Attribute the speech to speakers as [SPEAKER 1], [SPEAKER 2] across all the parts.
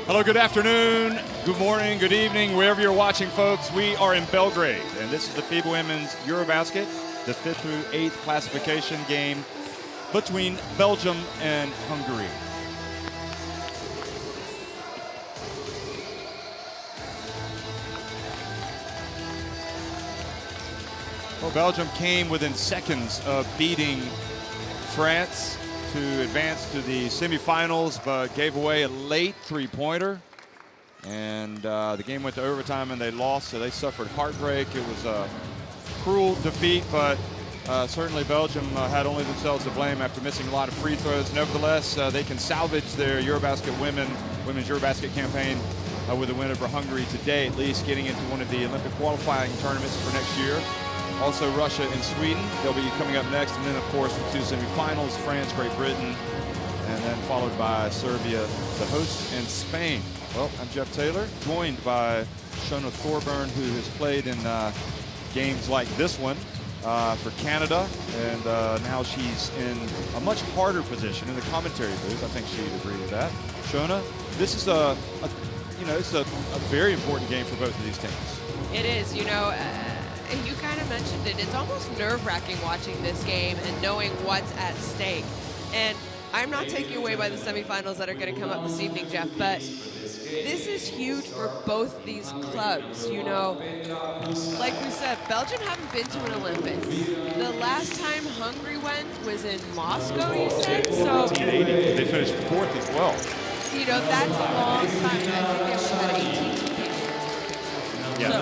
[SPEAKER 1] Hello, good afternoon, good morning, good evening, wherever you're watching, folks. We are in Belgrade, and this is the FIBA Women's EuroBasket, the 5th through 8th classification game between Belgium and Hungary. Well, Belgium came within seconds of beating France to advance to the semifinals, but gave away a late three-pointer. And the game went to overtime and they lost, so they suffered heartbreak. It was a cruel defeat, but certainly Belgium had only themselves to blame after missing a lot of free throws. Nevertheless, they can salvage their EuroBasket women's EuroBasket campaign with a win over Hungary today, at least getting into one of the Olympic qualifying tournaments for next year. Also Russia and Sweden, they'll be coming up next. And then, of course, the two semifinals, France, Great Britain, and then followed by Serbia, the hosts, and Spain. Well, I'm Jeff Taylor, joined by Shona Thorburn, who has played in games like this one for Canada, and now she's in a much harder position in the commentary booth. I think she'd agree with that. Shona, this is it's a very important game for both of these teams.
[SPEAKER 2] It is, and you kind of mentioned it. It's almost nerve-wracking watching this game and knowing what's at stake. And I'm not taking away by the semifinals that are going to come up this evening, Jeff, but this is huge for both these clubs. Like we said, Belgium haven't been to an Olympics. The last time Hungary went was in Moscow, you said? So
[SPEAKER 1] 1980. They finished 4th as well.
[SPEAKER 2] That's a long time. I think they've had 18 teams. Yeah.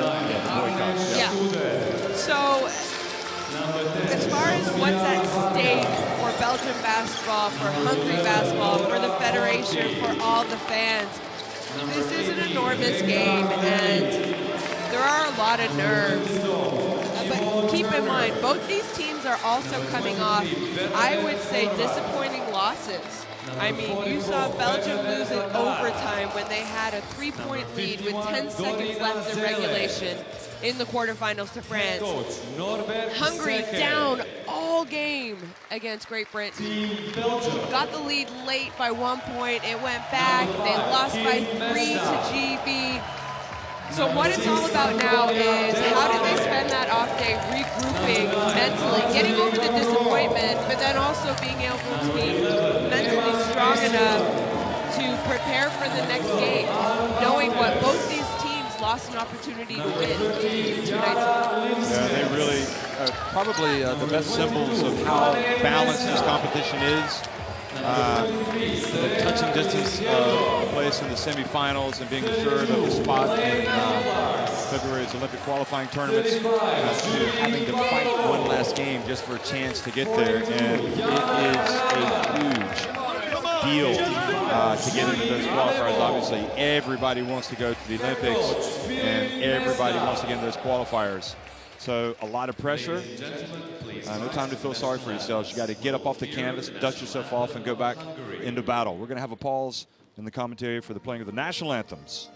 [SPEAKER 2] So, as far as what's at stake for Belgian basketball, for Hungary basketball, for the federation, for all the fans, this is an enormous game, and there are a lot of nerves. But keep in mind, both these teams are also coming off, I would say, disappointing losses. I mean, you saw Belgium lose in overtime when they had a 3-point lead with 10 seconds left in regulation in the quarterfinals to France. Hungary down all game against Great Britain. Got the lead late by 1 point. It went back. They lost by 3 to GB. So what it's all about now is how did they spend that off day regrouping mentally, getting over the disappointment, but then also being able to be mentally strong enough to prepare for the next game, knowing what both these teams lost an opportunity to win 2 nights ago.
[SPEAKER 1] Yeah, they really probably the best symbols of how balanced this competition is. The touching distance of place in the semifinals and being assured of a spot in February's Olympic qualifying tournaments, to having to fight one last game just for a chance to get there. And it is a huge deal to get into those qualifiers. Obviously, everybody wants to go to the Olympics, and everybody wants to get into those qualifiers. So a lot of pressure. No time to feel sorry for yourselves. You got to get up off the canvas, dust yourself off, and go back into battle. We're going to have a pause in the commentary for the playing of the national anthems.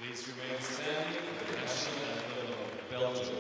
[SPEAKER 3] Please remain standing for the national anthem of Belgium.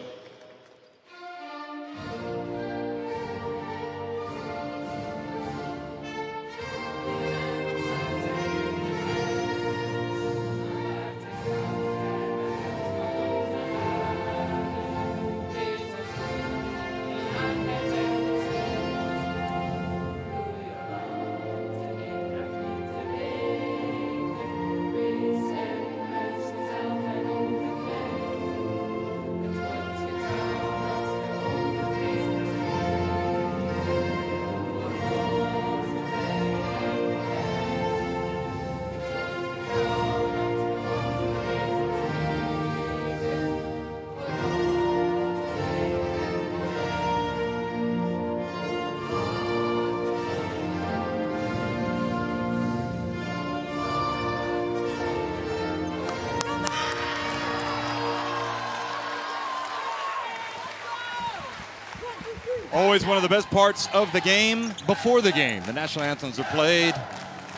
[SPEAKER 1] Always one of the best parts of the game before the game. The national anthems are played.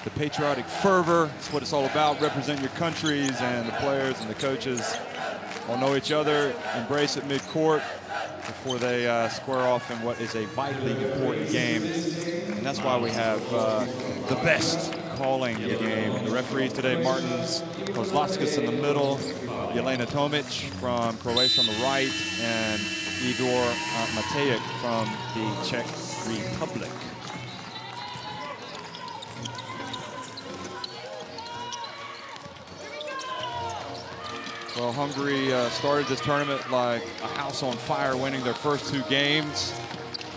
[SPEAKER 1] The patriotic fervor, that's what it's all about. Represent your countries, and the players and the coaches all know each other, embrace it mid-court before they square off in what is a vitally important game. And that's why we have the best calling the game. The referees today, Martins Kozlowskis in the middle, Jelena Tomic from Croatia on the right, and Igor Matejek from the Czech Republic. Well, Hungary started this tournament like a house on fire, winning their first 2 games.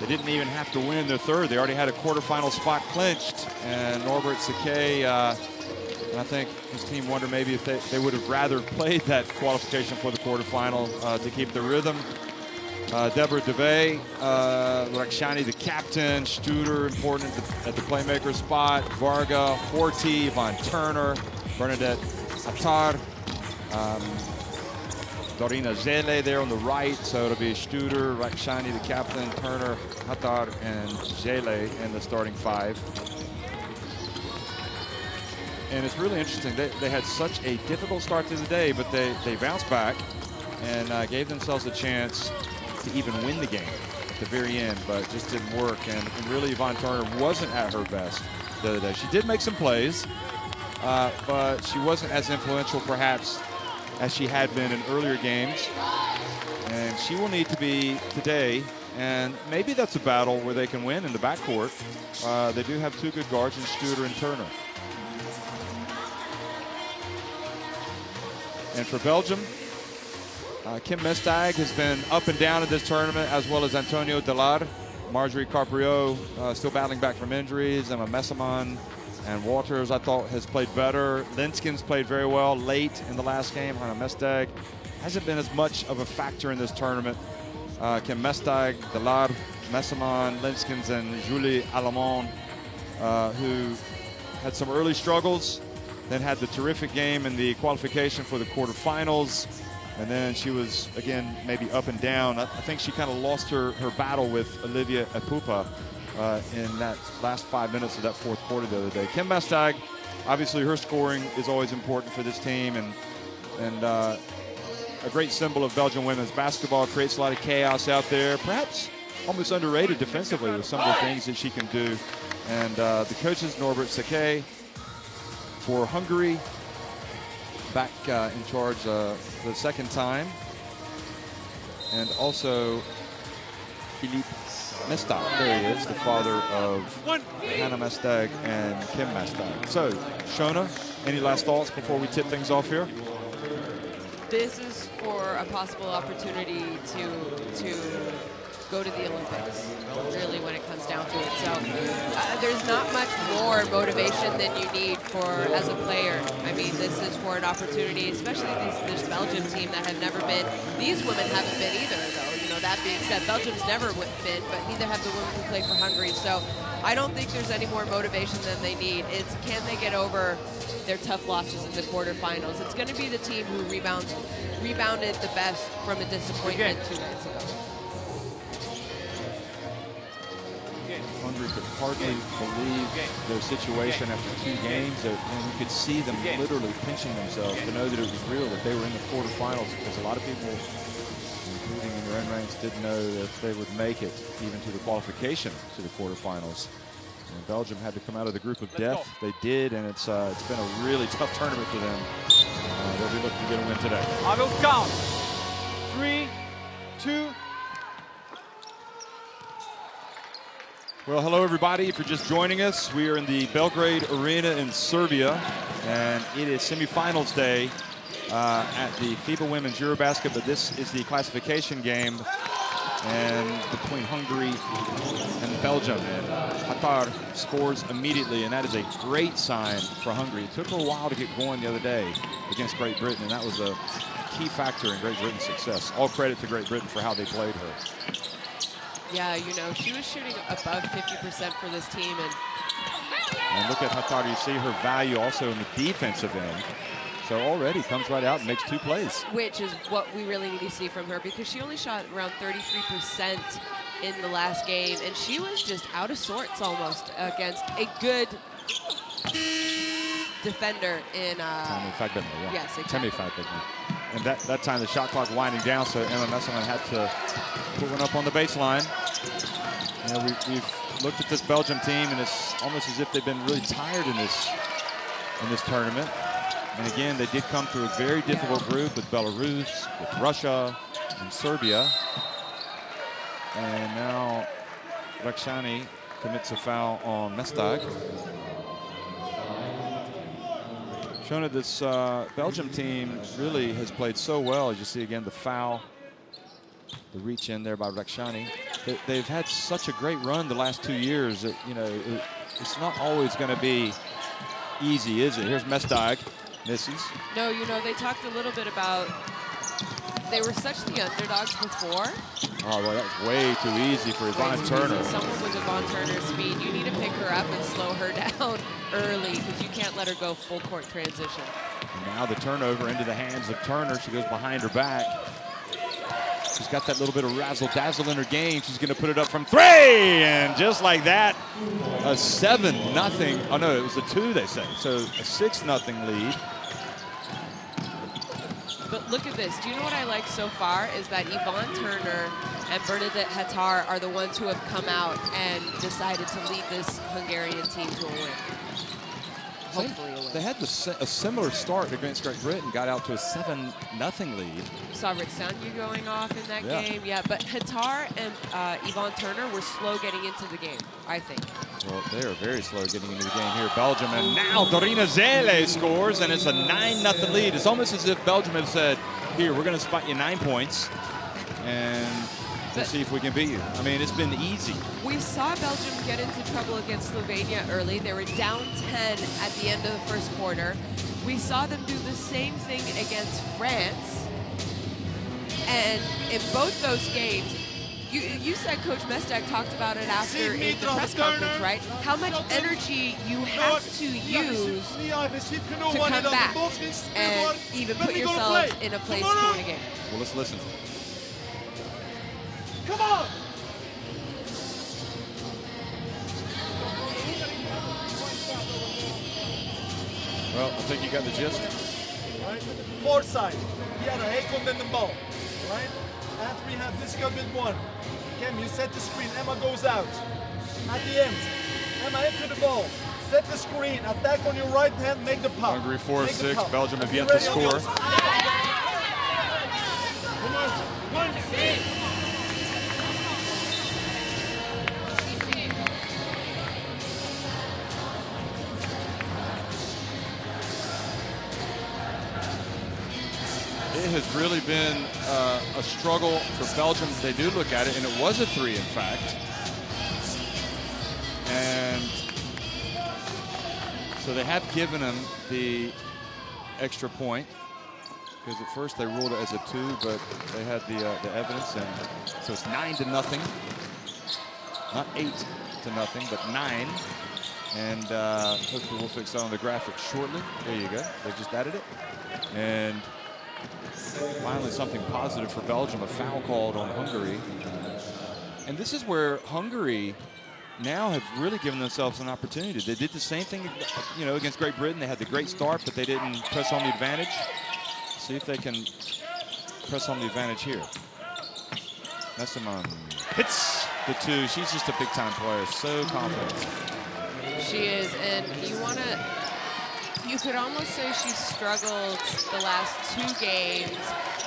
[SPEAKER 1] They didn't even have to win their third. They already had a quarterfinal spot clinched. And Norbert Sakay, I think his team wondered maybe if they would have rather played that qualification for the quarterfinal to keep the rhythm. Deborah Debay, Rakshani, the captain, Studer, important at the playmaker spot, Varga, Horty, Von Turner, Bernadette Hattar, Dorina Zele there on the right, so it'll be Studer, Rakshani, the captain, Turner, Hattar, and Zele in the starting 5. And it's really interesting. They had such a difficult start to the day, but they bounced back and gave themselves a chance to even win the game at the very end, but it just didn't work. And really, Von Turner wasn't at her best the other day. She did make some plays, but she wasn't as influential, perhaps, as she had been in earlier games. And she will need to be today, and maybe that's a battle where they can win in the backcourt. They do have 2 good guards in Studer and Turner. And for Belgium, Kim Mestag has been up and down in this tournament, as well as Antonio Delar. Marjorie Carpriot still battling back from injuries. Emma Messaman and Walters, I thought, has played better. Linskins played very well late in the last game. Hannah Mestag hasn't been as much of a factor in this tournament. Kim Mestag, Delar, Messaman, Linskins, and Julie Alamon, who had some early struggles, then had the terrific game in the qualification for the quarterfinals. And then she was, again, maybe up and down. I think she kind of lost her battle with Olivia Epupa in that last 5 minutes of that 4th quarter the other day. Kim Mestag, obviously her scoring is always important for this team, and a great symbol of Belgian women's basketball, creates a lot of chaos out there, perhaps almost underrated defensively with some of the things that she can do. And the coaches, Norbert Sakay for Hungary, back in charge the 2nd time, and also Philippe Mestag. There he is, the father of Hannah Mestag and Kim Mestag. So, Shona, any last thoughts before we tip things off here?
[SPEAKER 2] This is for a possible opportunity to go to the Olympics, really, when it comes down to it. So there's not much more motivation than you need as a player. I mean, this is for an opportunity, especially this Belgium team that have never been. These women haven't been either, though. You know, that being said, Belgium's never been, but neither have the women who play for Hungary. So I don't think there's any more motivation than they need. It's can they get over their tough losses in the quarterfinals. It's going to be the team who rebounded the best from a disappointment 2 nights ago.
[SPEAKER 1] On Hungary could hardly believe their situation after 2 games. And you could see them literally pinching themselves to know that it was real, that they were in the quarterfinals, because a lot of people, including in their own ranks, didn't know if they would make it even to the qualification to the quarterfinals. And Belgium had to come out of the group of death. They did, and it's been a really tough tournament for them. They'll be looking to get a win today.
[SPEAKER 4] I will count. 3, 2.
[SPEAKER 1] Well, hello everybody. If you're just joining us, we are in the Belgrade Arena in Serbia, and it is semifinals day at the FIBA Women's EuroBasket, but this is the classification game and between Hungary and Belgium. And Hatar scores immediately, and that is a great sign for Hungary. It took her a while to get going the other day against Great Britain, and that was a key factor in Great Britain's success. All credit to Great Britain for how they played her.
[SPEAKER 2] Yeah, you know, she was shooting above 50% for this team.
[SPEAKER 1] And look at Hatar. You see her value also in the defensive end. So already comes right out and makes 2 plays.
[SPEAKER 2] Which is what we really need to see from her, because she only shot around 33% in the last game, and she was just out of sorts almost against a good defender in
[SPEAKER 1] Temi FIBA, yeah.
[SPEAKER 2] Yes,
[SPEAKER 1] Temi
[SPEAKER 2] exactly.
[SPEAKER 1] FIBA. And that time the shot clock winding down, so Emma Messelman had to put one up on the baseline. You know, we've looked at this Belgium team, and it's almost as if they've been really tired in this tournament. And again, they did come through a very difficult group with Belarus, with Russia, and Serbia. And now Rakshani commits a foul on Mestag. Showing that this Belgium team really has played so well. As you see again, the foul, the reach in there by Rakshani. They've had such a great run the last 2 years that, you know, it's not always going to be easy, is it? Here's Mestag, misses.
[SPEAKER 2] No, you know, they talked a little bit about they were such the underdogs before.
[SPEAKER 1] Oh, well, that was way too easy for Yvonne Turner.
[SPEAKER 2] Someone with Yvonne Turner's speed, you need to pick her up and slow her down early, because you can't let her go full court transition.
[SPEAKER 1] And now the turnover into the hands of Turner. She goes behind her back. She's got that little bit of razzle-dazzle in her game. She's going to put it up from 3, and just like that, a 7-0. Oh no, it was a 2, they say. So a 6-0 lead.
[SPEAKER 2] But look at this. Do you know what I like so far is that Yvonne Turner and Bernadette Hatar are the ones who have come out and decided to lead this Hungarian team to a win. Hopefully a win.
[SPEAKER 1] They had a similar start against Great Britain, got out to a 7-0 lead.
[SPEAKER 2] Saw Riksanyu going off in that game. Yeah, but Hatar and Yvonne Turner were slow getting into the game, I think.
[SPEAKER 1] Well, they are very slow getting into the game here, Belgium. And now Dorina Zele scores, and it's a 9-0 lead. It's almost as if Belgium have said, here, we're going to spot you 9 points, and we'll see if we can beat you. I mean, it's been easy.
[SPEAKER 2] We saw Belgium get into trouble against Slovenia early. They were down 10 at the end of the first quarter. We saw them do the same thing against France. And in both those games, you said Coach Mestag talked about it after in the press conference, right? How much energy you have to use to come back and even put yourself in a place to win a game.
[SPEAKER 1] Well, let's listen.
[SPEAKER 4] Come on!
[SPEAKER 1] Well, I think you got the gist.
[SPEAKER 4] Right? Four side. He had a Hakon in the ball. Right? After we have this with 1. Cam, you set the screen. Emma goes out. At the end, Emma into the ball. Set the screen. Attack on your right hand. Make the pop.
[SPEAKER 1] Hungary 4-6. Belgium have yet to score.
[SPEAKER 4] Come on. 1.
[SPEAKER 1] It has really been a struggle for Belgium. They do look at it, and it was a 3, in fact. And so they have given them the extra point, because at first they ruled it as a 2, but they had the evidence, and so it's 9-0, not 8-0, but 9. And hopefully we'll fix that on the graphic shortly. There you go. They just added it, and finally something positive for Belgium, a foul called on Hungary. And this is where Hungary now have really given themselves an opportunity. They did the same thing, you know, against Great Britain. They had the great start, but they didn't press on the advantage. See if they can press on the advantage here. Messamon hits the two. She's just a big-time player, so confident.
[SPEAKER 2] She is, and you could almost say she's struggled the last 2 games,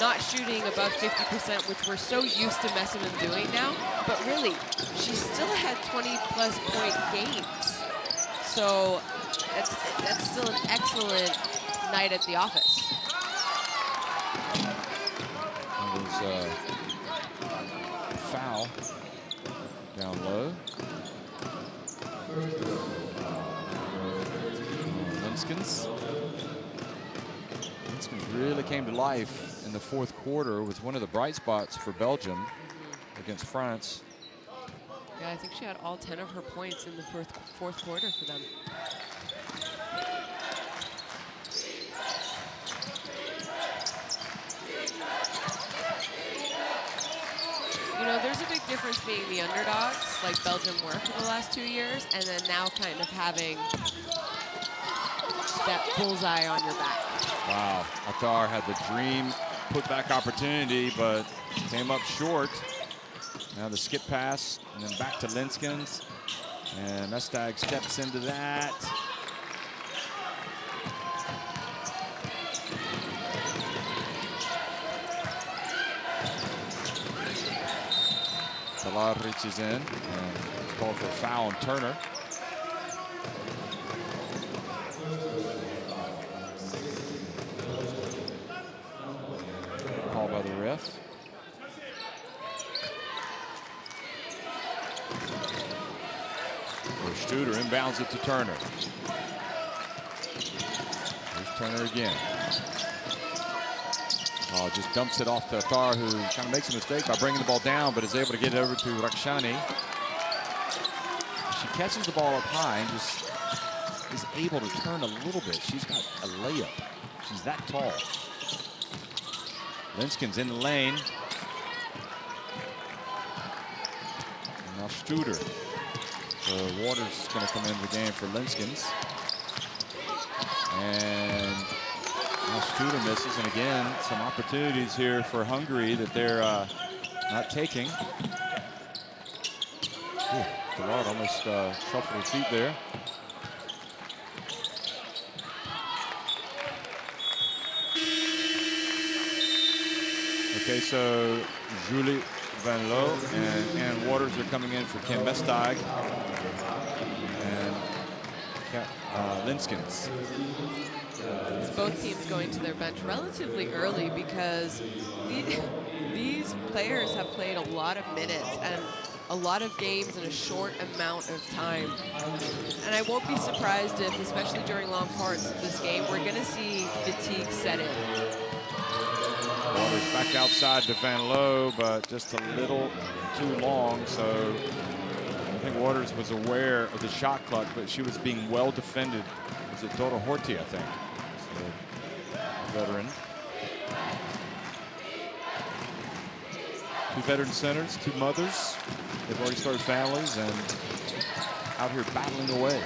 [SPEAKER 2] not shooting above 50%, which we're so used to Messamon doing now. But really, she still had 20-plus point games. So that's still an excellent night at the office.
[SPEAKER 1] It was a foul down low. Linskens really came to life in the 4th quarter. Was one of the bright spots for Belgium against France.
[SPEAKER 2] Yeah, I think she had all 10 of her points in the fourth quarter for them. You know, there's a big difference being the underdogs, like Belgium were for the last 2 years, and then now kind of having that bullseye on your back.
[SPEAKER 1] Wow, Attar had the dream putback opportunity, but came up short. Now the skip pass, and then back to Linskens. And Mestag steps into that. Ballard reaches in, and it's called for a foul on Turner. Call by the ref. Studer inbounds it to Turner. Here's Turner again. Oh, just dumps it off to Attar, who kind of makes a mistake by bringing the ball down, but is able to get it over to Rakshani. She catches the ball up high and just is able to turn a little bit. She's got a layup. She's that tall. Linskens in the lane. And now Studer. So Waters is going to come into the game for Linskens. And now Studer misses. And again, some opportunities here for Hungary that they're not taking. Ballard almost shuffled his feet there. Okay, so Julie Van Loo and Ann Waters are coming in for Kim Mestag and Linskens.
[SPEAKER 2] Both teams going to their bench relatively early because these players have played a lot of minutes and a lot of games in a short amount of time. And I won't be surprised if, especially during long parts of this game, we're going to see fatigue set in.
[SPEAKER 1] Waters back outside to Van Loo, but just a little too long. So I think Waters was aware of the shot clock, but she was being well defended. Was it Dora Horty, I think? So, veteran. 2 veteran centers, 2 mothers. They've already started families and out here battling away.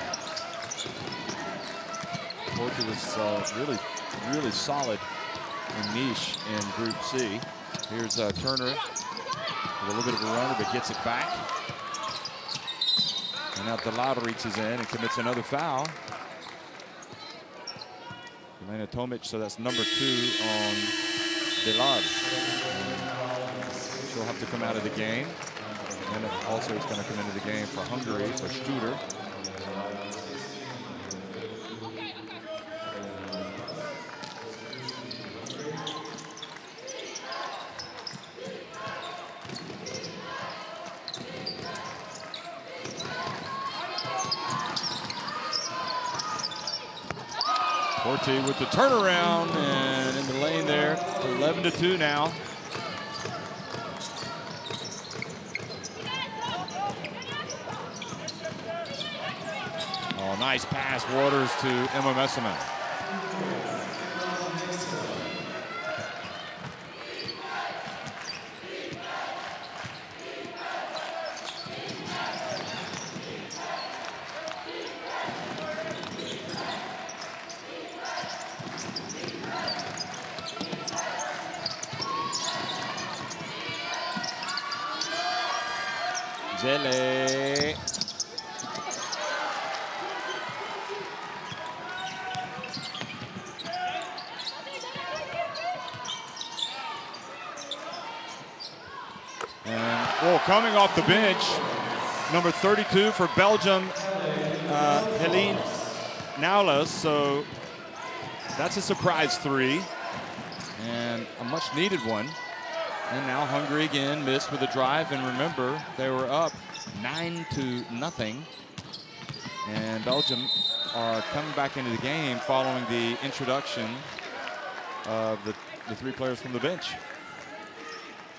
[SPEAKER 1] Horty was really solid and niche in Group C. Here's Turner with a little bit of a runner, but gets it back. And now Delada reaches in and commits another foul. Elena Tomic, so that's number 2 on Delada. She'll have to come out of the game. And also is going to come into the game for Hungary, for Studer. Horty with the turnaround and in the lane there. 11-2 now. Oh, nice pass, Waters to Emma Messaman. Zele. And, well, coming off the bench, number 32 for Belgium, Helene Naulas. So that's a surprise three and a much needed one. And now Hungary again missed with a drive. And remember, they were up 9-0. And Belgium are coming back into the game following the introduction of the three players from the bench.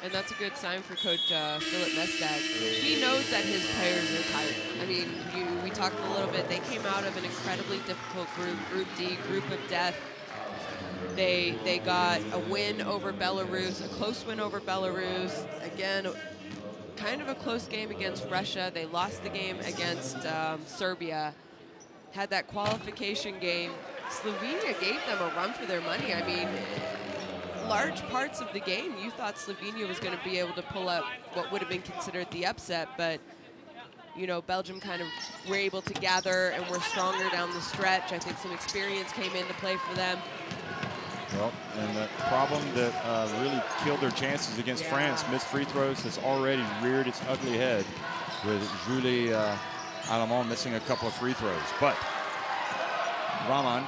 [SPEAKER 2] And that's a good sign for Coach Philip Mestag. He knows that his players are tired. I mean, we talked a little bit. They came out of an incredibly difficult group, Group D, group of death. They got a win over Belarus, a close win over Belarus. Again, kind of a close game against Russia. They lost the game against Serbia. Had that qualification game. Slovenia gave them a run for their money. I mean, large parts of the game, you thought Slovenia was going to be able to pull up what would have been considered the upset, but you know, Belgium kind of were able to gather and were stronger down the stretch. I think some experience came into play for them.
[SPEAKER 1] Well, and the problem that really killed their chances against France, missed free throws, has already reared its ugly head with Julie Alamon missing a couple of free throws. But Rahman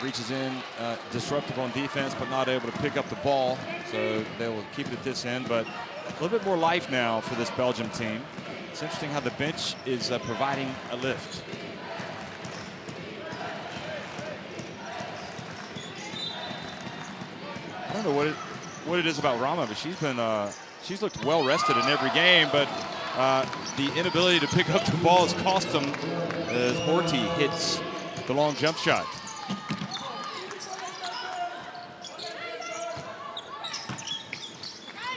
[SPEAKER 1] reaches in, disruptive on defense, but not able to pick up the ball. So they will keep it at this end, but a little bit more life now for this Belgium team. It's interesting how the bench is providing a lift. I don't know what it is about Rama, but she's looked well rested in every game, but the inability to pick up the ball has cost them as Horty hits the long jump shot.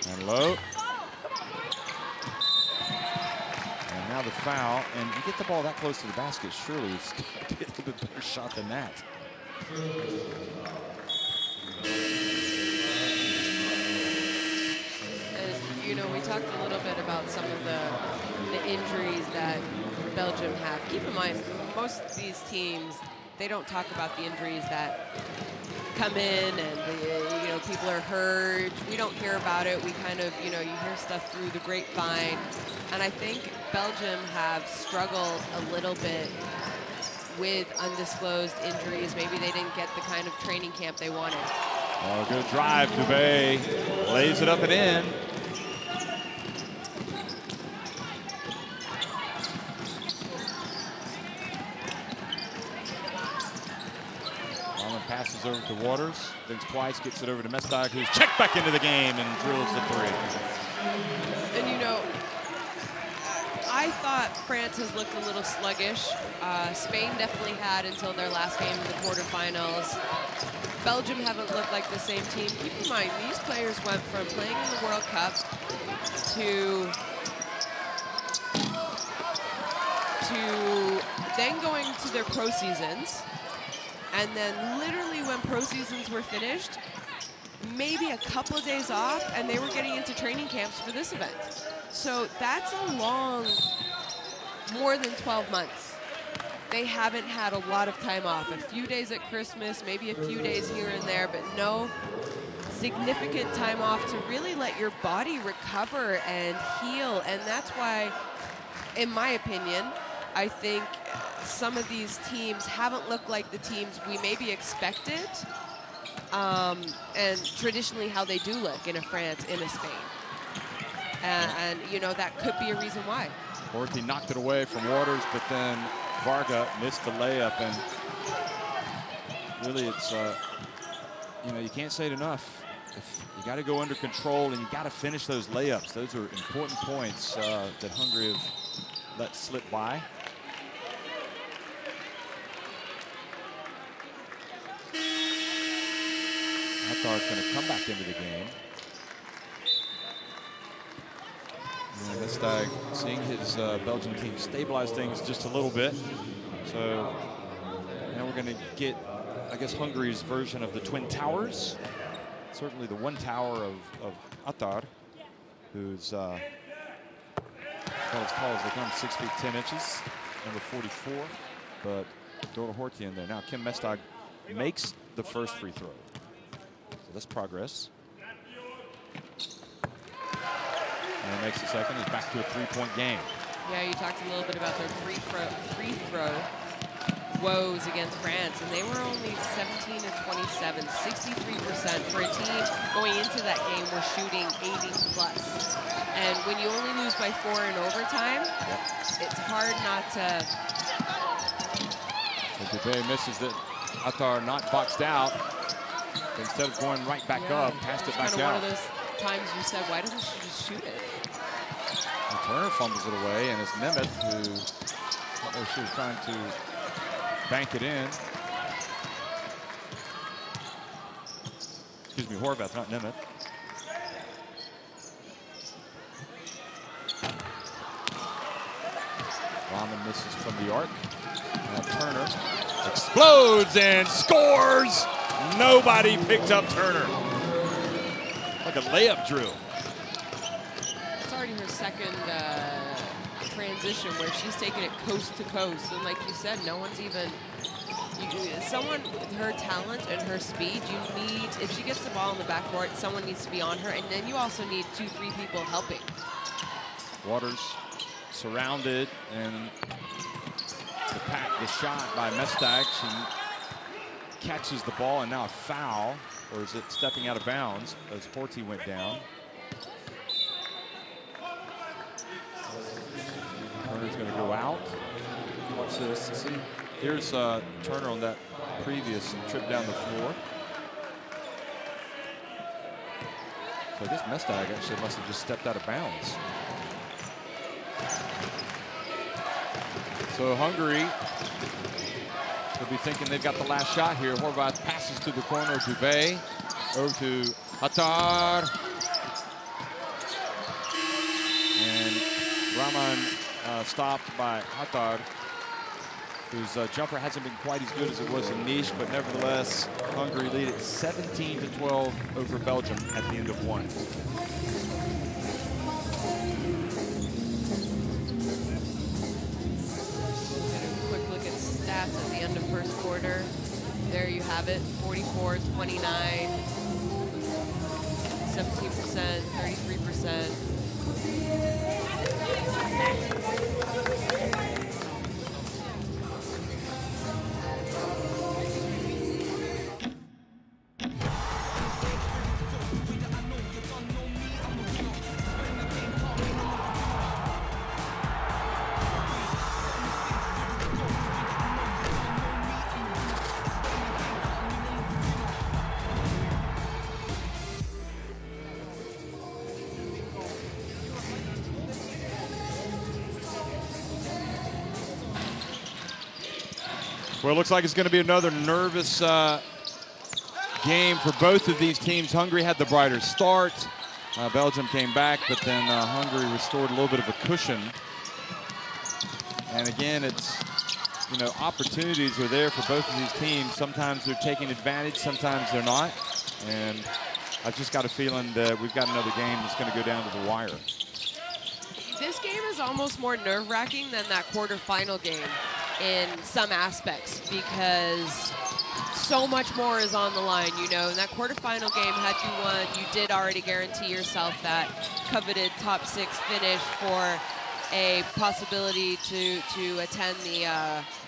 [SPEAKER 1] And low. And now the foul, and you get the ball that close to the basket, surely it's a little bit better shot than that.
[SPEAKER 2] You know, we talked a little bit about some of the injuries that Belgium have. Keep in mind, most of these teams, they don't talk about the injuries that come in and, you know, people are hurt. We don't hear about it. We kind of, you know, you hear stuff through the grapevine. And I think Belgium have struggled a little bit with undisclosed injuries. Maybe they didn't get the kind of training camp they wanted.
[SPEAKER 1] Oh, good drive, Dubé lays it up and in. Passes over to Waters, thinks twice, gets it over to Mestag, who's checked back into the game and drills the three.
[SPEAKER 2] And you know, I thought France has looked a little sluggish. Spain definitely had until their last game in the quarterfinals. Belgium haven't looked like the same team. Keep in mind, these players went from playing in the World Cup to then going to their pro seasons. And then literally when pro seasons were finished, maybe a couple of days off, and they were getting into training camps for this event. So that's a long, more than 12 months. They haven't had a lot of time off. A few days at Christmas, maybe a few days here and there, but no significant time off to really let your body recover and heal. And that's why, in my opinion, I think some of these teams haven't looked like the teams we maybe expected, and traditionally how they do look in a France, in a Spain. And you know, that could be a reason why.
[SPEAKER 1] Horthy knocked it away from Waters, but then Varga missed the layup, and really it's, you know, you can't say it enough. You got to go under control and you got to finish those layups. Those are important points that Hungary have let slip by. Athar's going to come back into the game. And Mestag seeing his Belgian team stabilize things just a little bit. So now we're going to get, I guess, Hungary's version of the Twin Towers. Certainly the one tower of Athar, who's About as tall as they come, 6 feet 10 inches, number 44. But Dora Horty in there. Now Kim Mestag makes the first free throw. So that's progress. And makes the second. He's back to a 3-point game.
[SPEAKER 2] Yeah, you talked a little bit about their free throw woes against France, and they were only 17 to 27, 63% for a team going into that game. We're shooting 80 plus, and when you only lose by 4 in overtime, it's hard not to.
[SPEAKER 1] So Dubé misses it. Attar not boxed out. Instead of going right back up, passed it back
[SPEAKER 2] kind of
[SPEAKER 1] out.
[SPEAKER 2] one of those times you said, why doesn't she just shoot it?
[SPEAKER 1] And Turner fumbles it away, and it's Nemeth who, I don't know if she was trying to bank it in. Excuse me, Horvath, not Nemeth. Rahman misses from the arc. Now Turner explodes and scores. Nobody picked up Turner. Like a layup drill.
[SPEAKER 2] It's already her second transition where she's taking it coast to coast, and like you said, no one's even. Someone with her talent and her speed, you need, if she gets the ball in the backcourt, someone needs to be on her, and then you also need 2-3 people helping.
[SPEAKER 1] Waters surrounded, and the shot by Mestag. She catches the ball, and now a foul, or is it stepping out of bounds as Horty went down. Turner's going to go out. Watch this. See, here's Turner on that previous trip down the floor. So I guess Mestag actually must have just stepped out of bounds. So Hungary will be thinking they've got the last shot here. Horvath passes to the corner. Dubé over to Attar. And Rahman stopped by Attar, whose jumper hasn't been quite as good as it was in Nice, but nevertheless, Hungary lead at 17 to 12 over Belgium at the end of one.
[SPEAKER 2] At the end of first quarter. There you have it, 44, 29, 17%, 33%.
[SPEAKER 1] Well, it looks like it's going to be another nervous game for both of these teams. Hungary had the brighter start. Belgium came back, but then Hungary restored a little bit of a cushion. And again, it's, you know, opportunities are there for both of these teams. Sometimes they're taking advantage, sometimes they're not. And I've just got a feeling that we've got another game that's going to go down to the wire.
[SPEAKER 2] This game is almost more nerve-wracking than that quarterfinal game in some aspects, because so much more is on the line. You know, in that quarterfinal game, had you won, you did already guarantee yourself that coveted top 6 finish for a possibility to attend the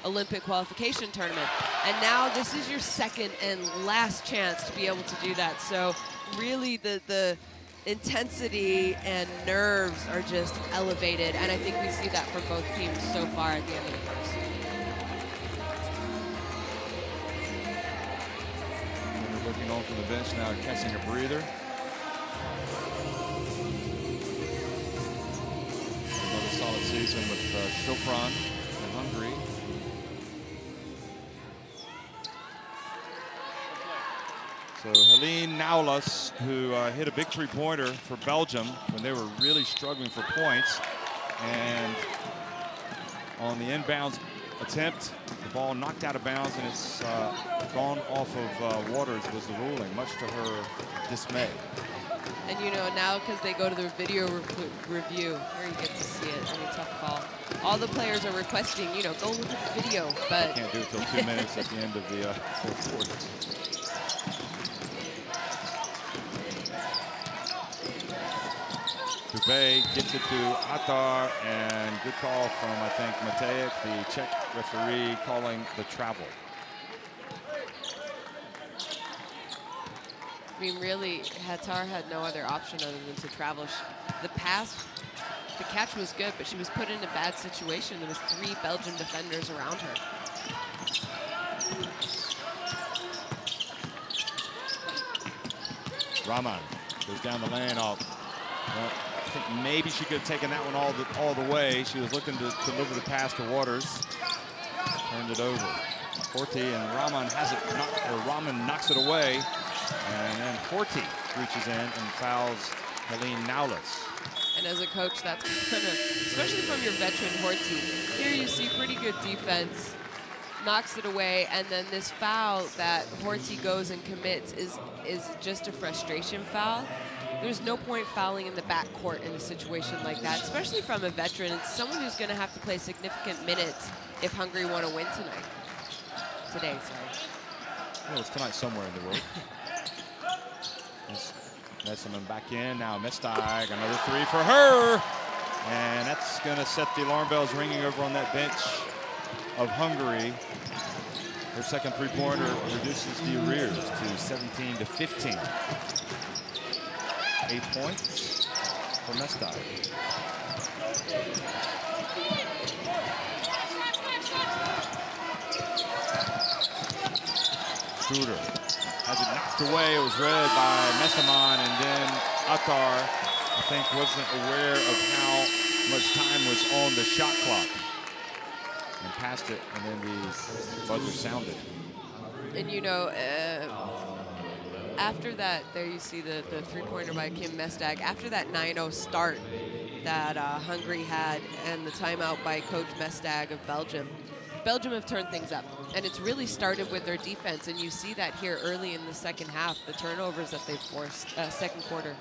[SPEAKER 2] Olympic qualification tournament. And now this is your second and last chance to be able to do that. So really the intensity and nerves are just elevated, and I think we see that from both teams so far at the end of the first.
[SPEAKER 1] Looking on from the bench now, catching a breather. Another solid season with Chopron in Hungary. So Helene Naulas, who hit a big three-pointer for Belgium when they were really struggling for points. And on the inbounds attempt, the ball knocked out of bounds, and it's gone off of Waters was the ruling, much to her dismay.
[SPEAKER 2] And you know, now because they go to the video review, here you get to see it. I mean, tough call. All the players are requesting, you know, go look at the video, but
[SPEAKER 1] Can't do it till 2 minutes at the end of the fourth quarter. Dubé gets it to Atar, and good call from, I think, Matejek, the Czech referee, calling the travel.
[SPEAKER 2] I mean, really, Hatar had no other option other than to travel. The catch was good, but she was put in a bad situation. There was 3 Belgian defenders around her.
[SPEAKER 1] Rahman goes down the lane. Well, I think maybe she could have taken that one all the way. She was looking to deliver the pass to Waters. Turned it over. Forti, and Rahman has it, Rahman knocks it away. And then Forti reaches in and fouls Helene Naulis.
[SPEAKER 2] And as a coach, that's kind of, especially from your veteran Horty, here you see pretty good defense, knocks it away, and then this foul that Horty goes and commits is just a frustration foul. There's no point fouling in the backcourt in a situation like that, especially from a veteran. It's someone who's going to have to play significant minutes if Hungary want to win today.
[SPEAKER 1] Well, it's tonight somewhere in the world. Messerman back in, now Mestag, another 3 for her. And that's gonna set the alarm bells ringing over on that bench of Hungary. Her second 3-pointer reduces the arrears to 17 to 15. 8 points for Mestag. Shooter has it knocked away. It was read by Messerman, and then Atar, I think, wasn't aware of how much time was on the shot clock and passed it, and then the buzzer sounded.
[SPEAKER 2] And you know, after that, there you see the 3-pointer by Kim Mestag. After that 9-0 start that Hungary had and the timeout by Coach Mestag of Belgium, Belgium have turned things up, and it's really started with their defense, and you see that here early in the second half, the turnovers that they forced second quarter.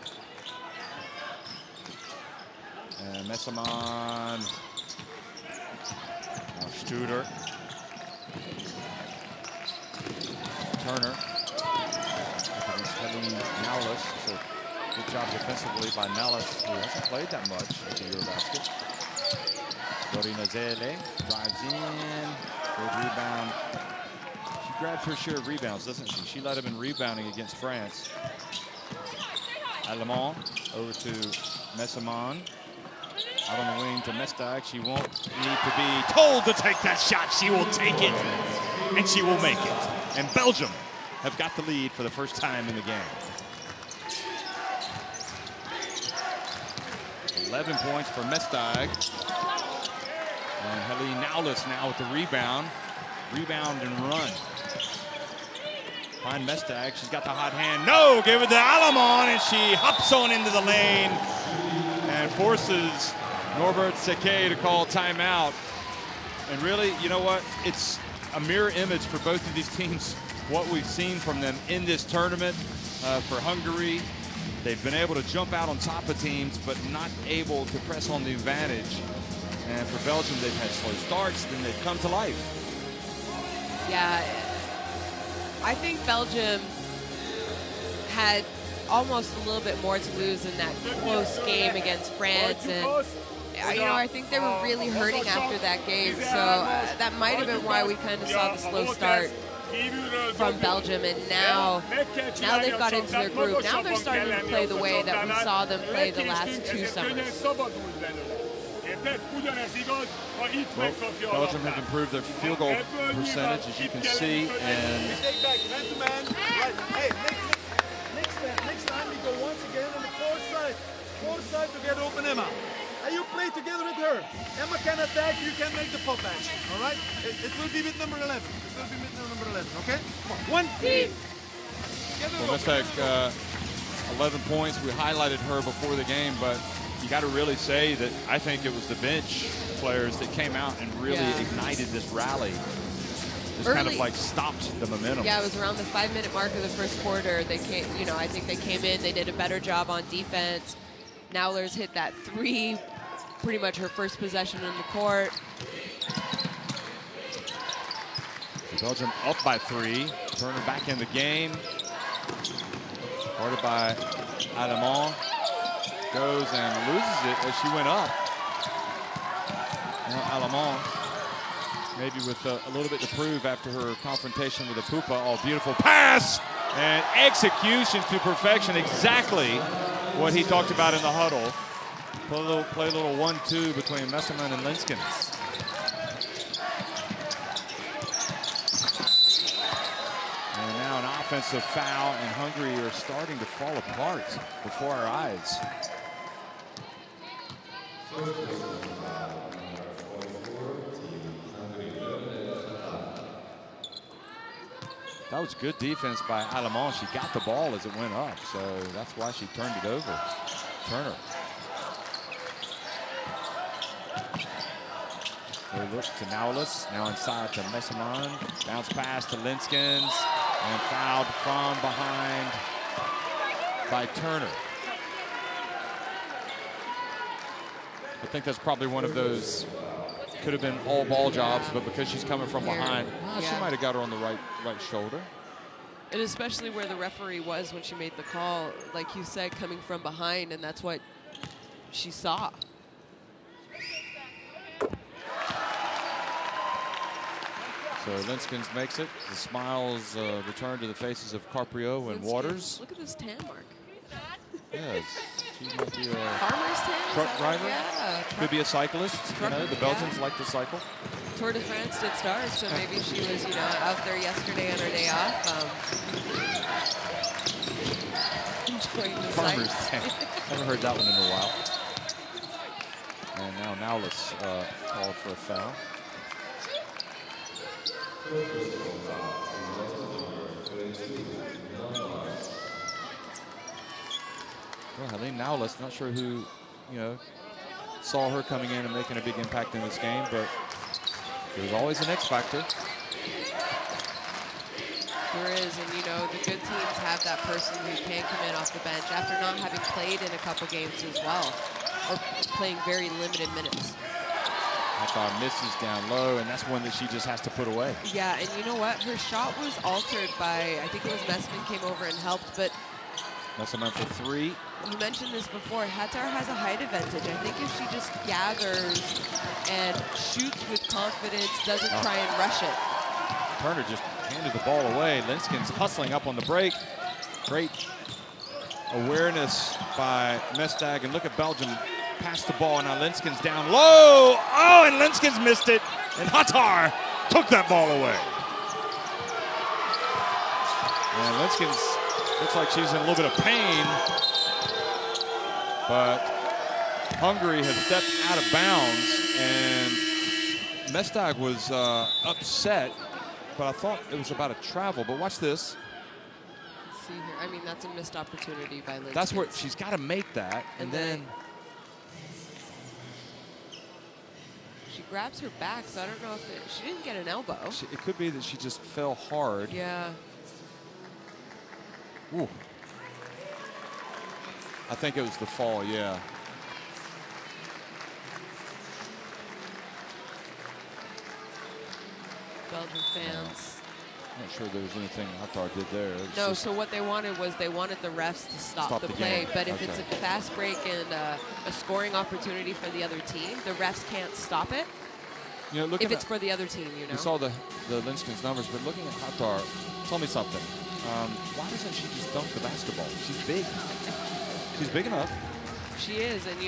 [SPEAKER 1] And Messerman, now Studer, Turner, Helene Naulis, so good job defensively by Naulis, who hasn't played that much at the EuroBasket. Dorina Zele drives in, good rebound. She grabs her share of rebounds, doesn't she? She led them in rebounding against France. Allemand over to Messerman. Out on the wing to Mestag. She won't need to be told to take that shot. She will take it, and she will make it. And Belgium have got the lead for the first time in the game. 11 points for Mestag. And Helene Naulis now with the rebound. Rebound and run. Find Mestag. She's got the hot hand. No! Give it to Allemand, and she hops on into the lane and forces Norbert Seke to call timeout. And really, you know what? It's a mirror image for both of these teams, what we've seen from them in this tournament. For Hungary, they've been able to jump out on top of teams, but not able to press on the advantage. And for Belgium, they've had slow starts, then they've come to life.
[SPEAKER 2] Yeah, I think Belgium had almost a little bit more to lose in that close game against France, and you know, I think they were really hurting after that game, so that might have been why we kind of saw the slow start from Belgium, and now they've got into their groove. Now they're starting to play the way that we saw them play the last 2 summers.
[SPEAKER 1] Well, Belgium have improved their field goal percentage, as you can see, and
[SPEAKER 4] next time we go once again on the fourth side to get open Emma. And you play together with her. Emma can attack, you can make the pop match. All right? It will be with number 11. It will be with number 11, okay? Come on. One team.
[SPEAKER 1] well, Mestag, 11 points. We highlighted her before the game, but you got to really say that I think it was the bench players that came out and really ignited this rally just kind of like stopped the momentum.
[SPEAKER 2] Yeah, it was around the 5-minute mark of the first quarter. They came, I think they came in, they did a better job on defense. Nowler's hit that 3, pretty much her first possession in the court.
[SPEAKER 1] Belgium up by 3. Turner back in the game. Guarded by Alemán. Goes and loses it as she went up. Now Alemán, maybe with a little bit to prove after her confrontation with Apupa. Oh, beautiful pass and execution to perfection. Exactly what he talked about in the huddle. Play a little 1-2 between Messerman and Linskens. And now an offensive foul, and Hungary are starting to fall apart before our eyes. That was good defense by Alemán. She got the ball as it went up, so that's why she turned it over. Turner. They look to Naulis, now inside to Messerman. Bounce pass to Linskens, and fouled from behind by Turner. I think that's probably one of those, could have been all ball jobs, but because she's coming from behind, she might have got her on the right shoulder.
[SPEAKER 2] And especially where the referee was when she made the call, like you said, coming from behind, and that's what she saw.
[SPEAKER 1] So Linskens makes it. The smiles return to the faces of Carprio and Waters.
[SPEAKER 2] Look at this tan mark.
[SPEAKER 1] Yes, she might be a
[SPEAKER 2] Farmer's tan?
[SPEAKER 1] truck driver.
[SPEAKER 2] Yeah.
[SPEAKER 1] Could be a cyclist. The Belgians like to cycle.
[SPEAKER 2] Tour de France did start, so maybe she was, out there yesterday on her day off. Enjoying the
[SPEAKER 1] Farmer's
[SPEAKER 2] sights.
[SPEAKER 1] tan. Haven't heard that one in a while. And now Naulis called for a foul. Well, Helene Naulis, not sure who, saw her coming in and making a big impact in this game, but there's always an X factor.
[SPEAKER 2] There is, and the good teams have that person who can come in off the bench after not having played in a couple games as well, or playing very limited minutes.
[SPEAKER 1] I thought misses down low, and that's one that she just has to put away.
[SPEAKER 2] Yeah, and you know what? Her shot was altered by, I think it was Messman came over and helped, but
[SPEAKER 1] Messerman for 3.
[SPEAKER 2] you mentioned this before, Hatar has a height advantage. I think if she just gathers and shoots with confidence, doesn't try and rush it.
[SPEAKER 1] Turner just handed the ball away. Linskens hustling up on the break. Great awareness by Mestag, and look at Belgium pass the ball, and now Linskens down low. Oh, and Linskens missed it, and Hatar took that ball away. And Linskens looks like she's in a little bit of pain, but Hungary has stepped out of bounds, and Mestag was upset, but I thought it was about a travel. But watch this.
[SPEAKER 2] Let's see here. I mean, that's a missed opportunity by Linskens.
[SPEAKER 1] That's where she's got to make that, and then
[SPEAKER 2] she grabs her back, so I don't know if she didn't get an elbow.
[SPEAKER 1] It could be that she just fell hard.
[SPEAKER 2] Yeah.
[SPEAKER 1] Ooh. I think it was the fall, yeah.
[SPEAKER 2] Belgian fans.
[SPEAKER 1] I'm not sure there was anything Hatar did there.
[SPEAKER 2] No, so what they wanted was they wanted the refs to stop the play.
[SPEAKER 1] game.
[SPEAKER 2] But if it's a fast break and a scoring opportunity for the other team, the refs can't stop it. If it's for the other team,
[SPEAKER 1] You saw the Linskens numbers, but looking at Hatar, tell me something. Why doesn't she just dunk the basketball? She's big. She's big enough.
[SPEAKER 2] She is, and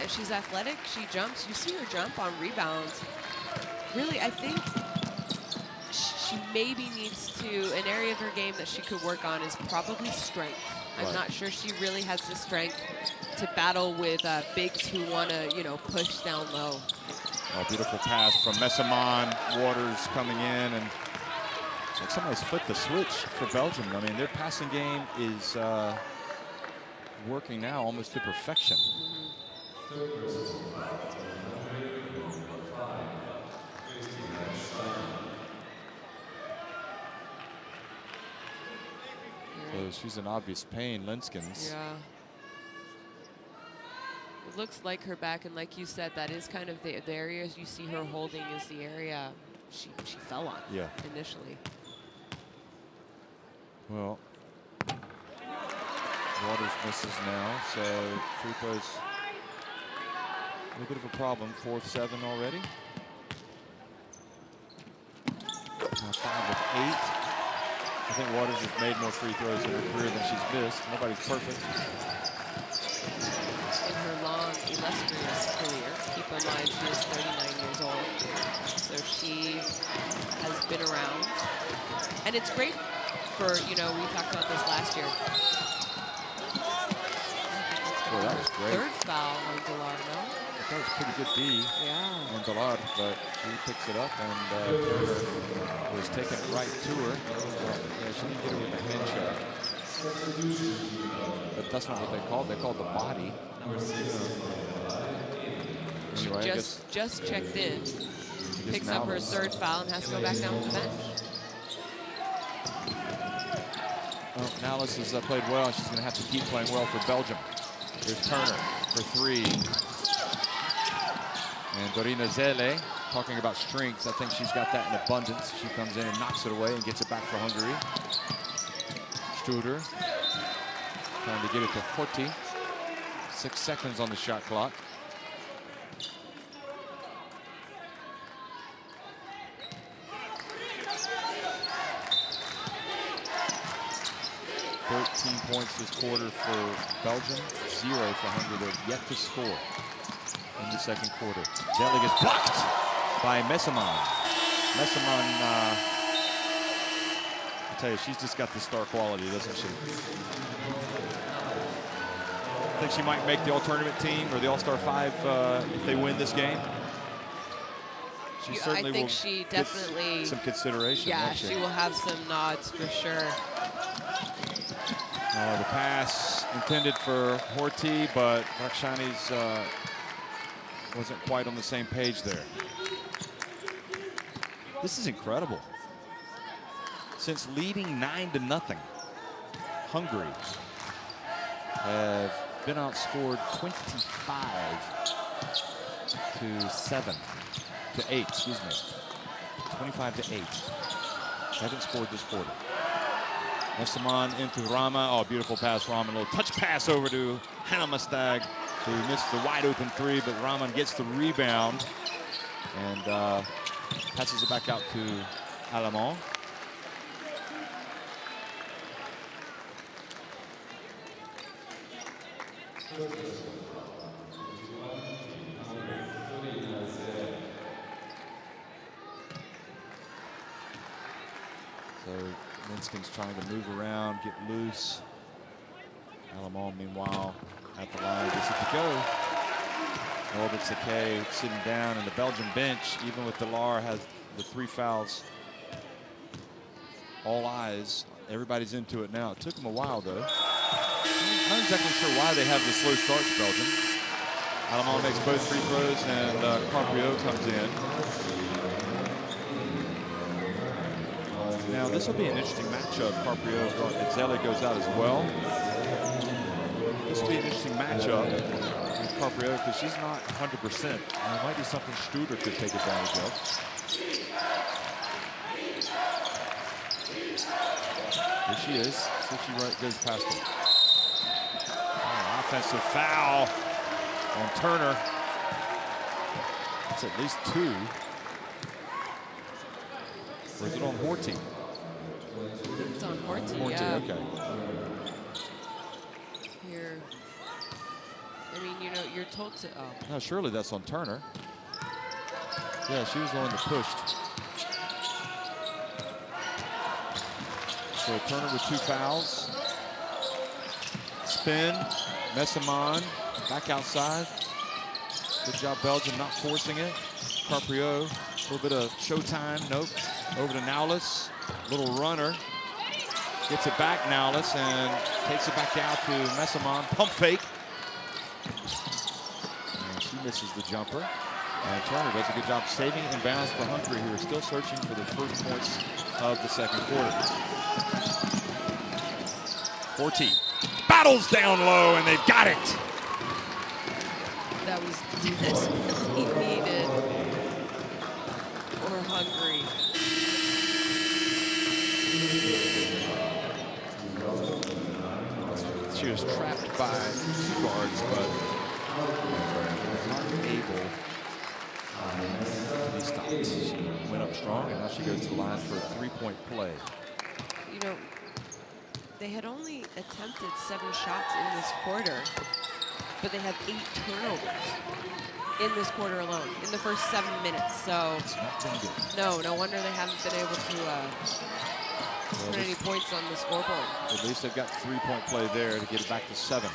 [SPEAKER 2] she's athletic. She jumps. You see her jump on rebounds. Really, I think she maybe needs to, an area of her game that she could work on is probably strength. I'm not sure she really has the strength to battle with bigs who want to, push down low.
[SPEAKER 1] Oh, beautiful pass from Messerman. Waters coming in, and it's like somebody's flipped the switch for Belgium. I mean, their passing game is working now almost to perfection. So she's in obvious pain, Linskens.
[SPEAKER 2] Yeah. It looks like her back, and like you said, that is kind of the areas you see her holding is the area she fell on initially.
[SPEAKER 1] Well, Waters misses now, so free throws a little bit of a problem. 4-7 already. Now 5 of 8. I think Waters has made more free throws in her career than she's missed. Nobody's perfect.
[SPEAKER 2] In her long, illustrious career, keep in mind she is 39 years old, so she has been around. And it's great for, you know, we talked about this last year.
[SPEAKER 1] Well, that was great.
[SPEAKER 2] Third foul on Delar, no?
[SPEAKER 1] That was pretty good D on Delar, but she picks it up, and Turner was taking it right to her. Yeah, she didn't get her with the hand shot. But that's not what they called. They called the body. Anyway,
[SPEAKER 2] just checked in. Picks up her third foul and has to go back down to the bench.
[SPEAKER 1] Well, Nallis has played well. She's going to have to keep playing well for Belgium. Here's Turner for 3. And Dorina Zele, talking about strengths, I think she's got that in abundance. She comes in and knocks it away and gets it back for Hungary. Studer trying to get it to Horti. 6 seconds on the shot clock. Points this quarter for Belgium, 0 for Hungary. They've yet to score in the second quarter. Zelle gets blocked by Messamon. Messamon, I tell you, she's just got the star quality, doesn't she? I think she might make the all-tournament team or the All-Star 5 if they win this game. She certainly
[SPEAKER 2] I think
[SPEAKER 1] will
[SPEAKER 2] she definitely
[SPEAKER 1] get some consideration.
[SPEAKER 2] Yeah, she will have some nods for sure.
[SPEAKER 1] The pass intended for Horti, but Rakshani's wasn't quite on the same page there. This is incredible. Since leading 9-0, Hungary have been outscored 25-8, excuse me. 25-8. Haven't scored this quarter. Messamon into Rama. Oh, beautiful pass, Rama. A little touch pass over to Hannah Mustag, who missed the wide open 3, but Rahman gets the rebound and passes it back out to Alamont. So Linskin's trying to move around, get loose. Alamont, meanwhile, at the line, gets it to go. Norbert Sakay sitting down, and the Belgian bench, even with Delar, has the 3 fouls. All eyes. Everybody's into it now. It took them a while, though. I'm not exactly sure why they have the slow starts, Belgium. Alamont makes both free throws, and Carpio comes in. Now, this will be an interesting matchup. Carpio and Zelle goes out as well. This will be an interesting matchup with Carpio because she's not 100%. It might be something Studer could take advantage of. Here she is. So she goes past her. Oh, offensive foul on Turner. It's at least 2. Or is it on Horti?
[SPEAKER 2] It's on Horti,
[SPEAKER 1] yeah. Okay.
[SPEAKER 2] Here. I mean, you know, you're told to. Oh.
[SPEAKER 1] No, surely that's on Turner. Yeah, she was the one that pushed. So Turner with 2 fouls. Spin. Messamon back outside. Good job, Belgium, not forcing it. Carpio, a little bit of showtime. Nope. Over to Nowlis. Little runner. Gets it back, Nowlis, and takes it back out to Messamon. Pump fake. And she misses the jumper. And Turner does a good job saving it in bounds for Hungary, who are still searching for the first points of the second quarter. Horty battles down low, and they've got it.
[SPEAKER 2] That was desperately needed for Hungary.
[SPEAKER 1] She was trapped by 2 guards, but was not able to be stopped. She went up strong, and now she goes to the line for a 3-point play.
[SPEAKER 2] You know, they had only attempted 7 shots in this quarter, but they had 8 turnovers in this quarter alone, in the first 7 minutes. So,
[SPEAKER 1] It's not been good.
[SPEAKER 2] no wonder they haven't been able to put any points on the scoreboard.
[SPEAKER 1] At least they've got 3-point play there to get it back to 7.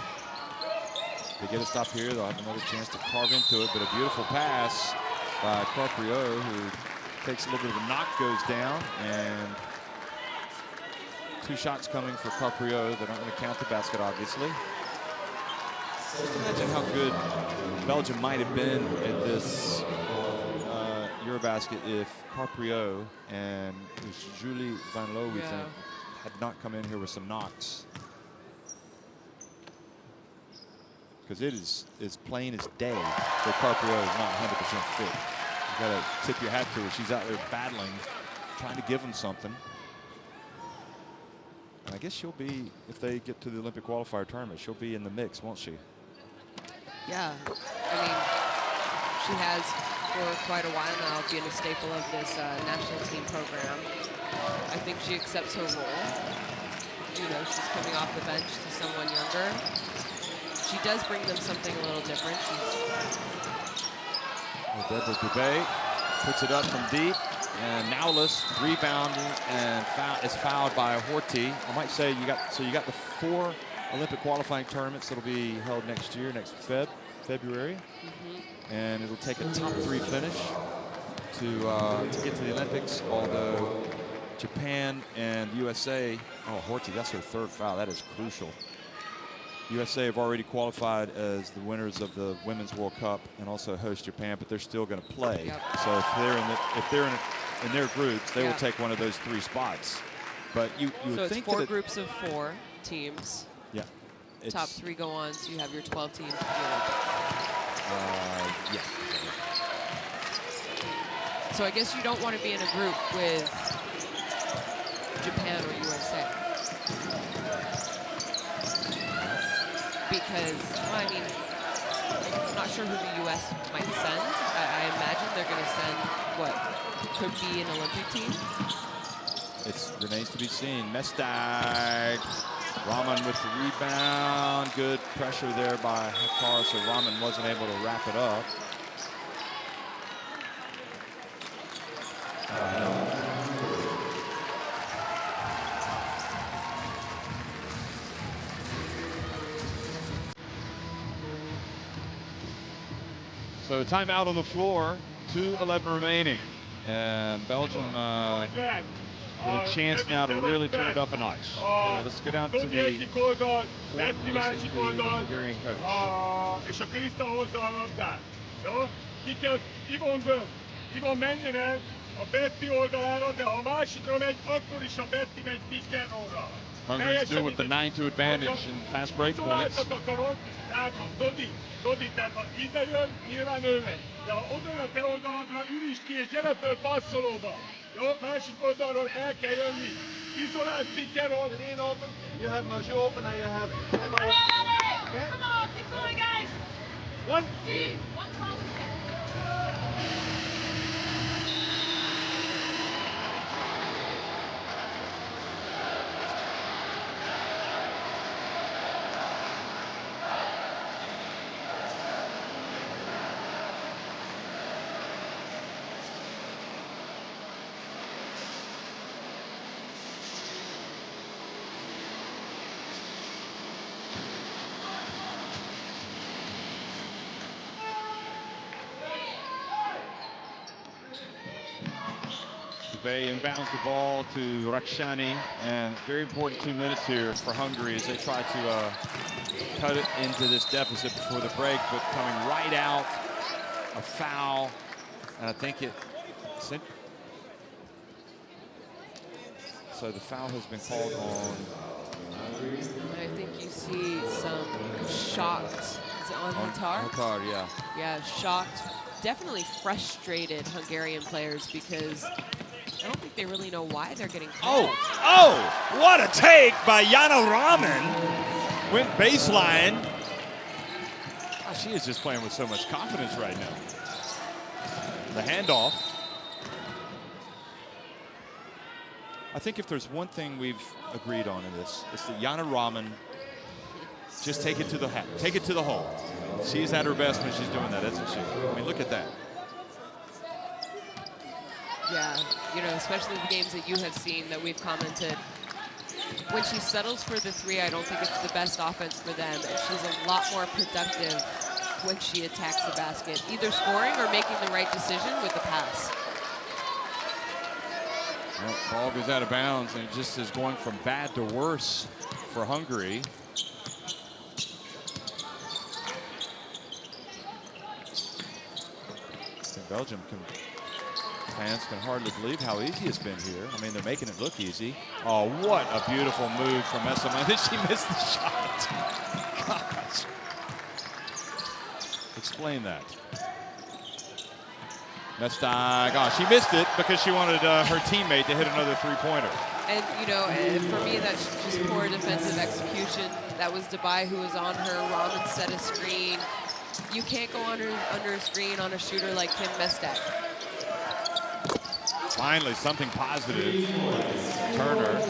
[SPEAKER 1] If they get a stop here, they'll have another chance to carve into it, but a beautiful pass by Carprio, who takes a little bit of a knock, goes down, and 2 shots coming for Carprio. They're not going to count the basket, obviously. Just imagine how good Belgium might have been at this EuroBasket if Carprio and Julie Van Loo, we think, had not come in here with some knocks. Because it is as plain as day that Carprio is not 100% fit. You got to tip your hat to her. She's out there battling, trying to give them something. And I guess she'll be, if they get to the Olympic qualifier tournament, she'll be in the mix, won't she?
[SPEAKER 2] Yeah, I mean, she has for quite a while now been a staple of this national team program. I think she accepts her role. You know, she's coming off the bench to someone younger. She does bring them something a little different.
[SPEAKER 1] Deborah Dubé puts it up from deep, and Nowless rebounding and is fouled by Horty. I might say you got the 4 Olympic qualifying tournaments that'll be held next year, next February, and it'll take a top 3 finish to get to the Olympics. Although Japan and USA, Horty, that's her 3rd foul. That is crucial. USA have already qualified as the winners of the Women's World Cup and also host Japan, but they're still going to play.
[SPEAKER 2] Yep.
[SPEAKER 1] So if they're in their groups, they will take one of those 3 spots. But you would
[SPEAKER 2] so
[SPEAKER 1] think
[SPEAKER 2] it's 4
[SPEAKER 1] that
[SPEAKER 2] groups of 4 teams.
[SPEAKER 1] Yeah.
[SPEAKER 2] Top 3 go on, so you have your 12 teams for the Olympics.
[SPEAKER 1] Yeah.
[SPEAKER 2] So I guess you don't want to be in a group with Japan or USA. Because, well, I mean, I'm not sure who the U.S. might send. I imagine they're going to send what could be an Olympic team.
[SPEAKER 1] It remains to be seen. Mestag. Rahman with the rebound. Good pressure there by Hakar, so Rahman wasn't able to wrap it up.
[SPEAKER 5] So timeout on the floor, 2:11 remaining. And Belgium with a chance now to really turn it up a notch. Let's go down to the court and listen to the Hungarian coach.
[SPEAKER 6] És a Kriszta hozza a labdát. Jó? Ki kell Ivon menjen el a Betty oldalára, de ha a másikra megy, akkor is a Betty megy pick and roll-ra.
[SPEAKER 5] Hungary still with the 9-2 advantage in fast break points.
[SPEAKER 6] Tehát Dodi, tehát ha ide jön, nyilván ő megy. De ha oda jön a te oldaladra, ürítsd ki és gyere föl passzolóba. Jó? Másik oldalról el kell jönni. Izolált pick and roll.
[SPEAKER 4] Lean open. You have Marjo open and you have Emma open. Okay?
[SPEAKER 7] Come on, keep going, guys.
[SPEAKER 6] One.
[SPEAKER 7] One call.
[SPEAKER 5] They inbounds the ball to Rakshani,
[SPEAKER 1] And very important 2 minutes here for Hungary as they try to cut it into this deficit before the break, but coming right out, a foul, and I think so the foul has been called on.
[SPEAKER 2] I see some shocked, is it on Hatar?
[SPEAKER 1] Hatar, yeah.
[SPEAKER 2] Yeah, shocked, definitely frustrated Hungarian players because I don't think they really know why they're getting called.
[SPEAKER 1] Oh, what a take by Yana Rahman. Went baseline. Oh, she is just playing with so much confidence right now. The handoff. I think if there's one thing we've agreed on in this, it's that Yana Rahman just take it to the hat, take it to the hole. She's at her best when she's doing that, isn't she? I mean, look at that.
[SPEAKER 2] Yeah, you know, especially the games that you have seen that we've commented. When she settles for the three, I don't think it's the best offense for them. And she's a lot more productive when she attacks the basket, either scoring or making the right decision with the pass.
[SPEAKER 1] Well, ball goes out of bounds, and it just is going from bad to worse for Hungary. And Belgium fans can hardly believe how easy it's been here. I mean, they're making it look easy. Oh, what a beautiful move from Esselman. Did she miss the shot? Gosh. Explain that. Gosh, she missed it because she wanted her teammate to hit another three-pointer.
[SPEAKER 2] And, you know, for me, that's just poor defensive execution. That was Dubai who was on her. Rahman set a screen. You can't go under a screen on a shooter like Kim Mestak.
[SPEAKER 1] Finally, something positive. Turner.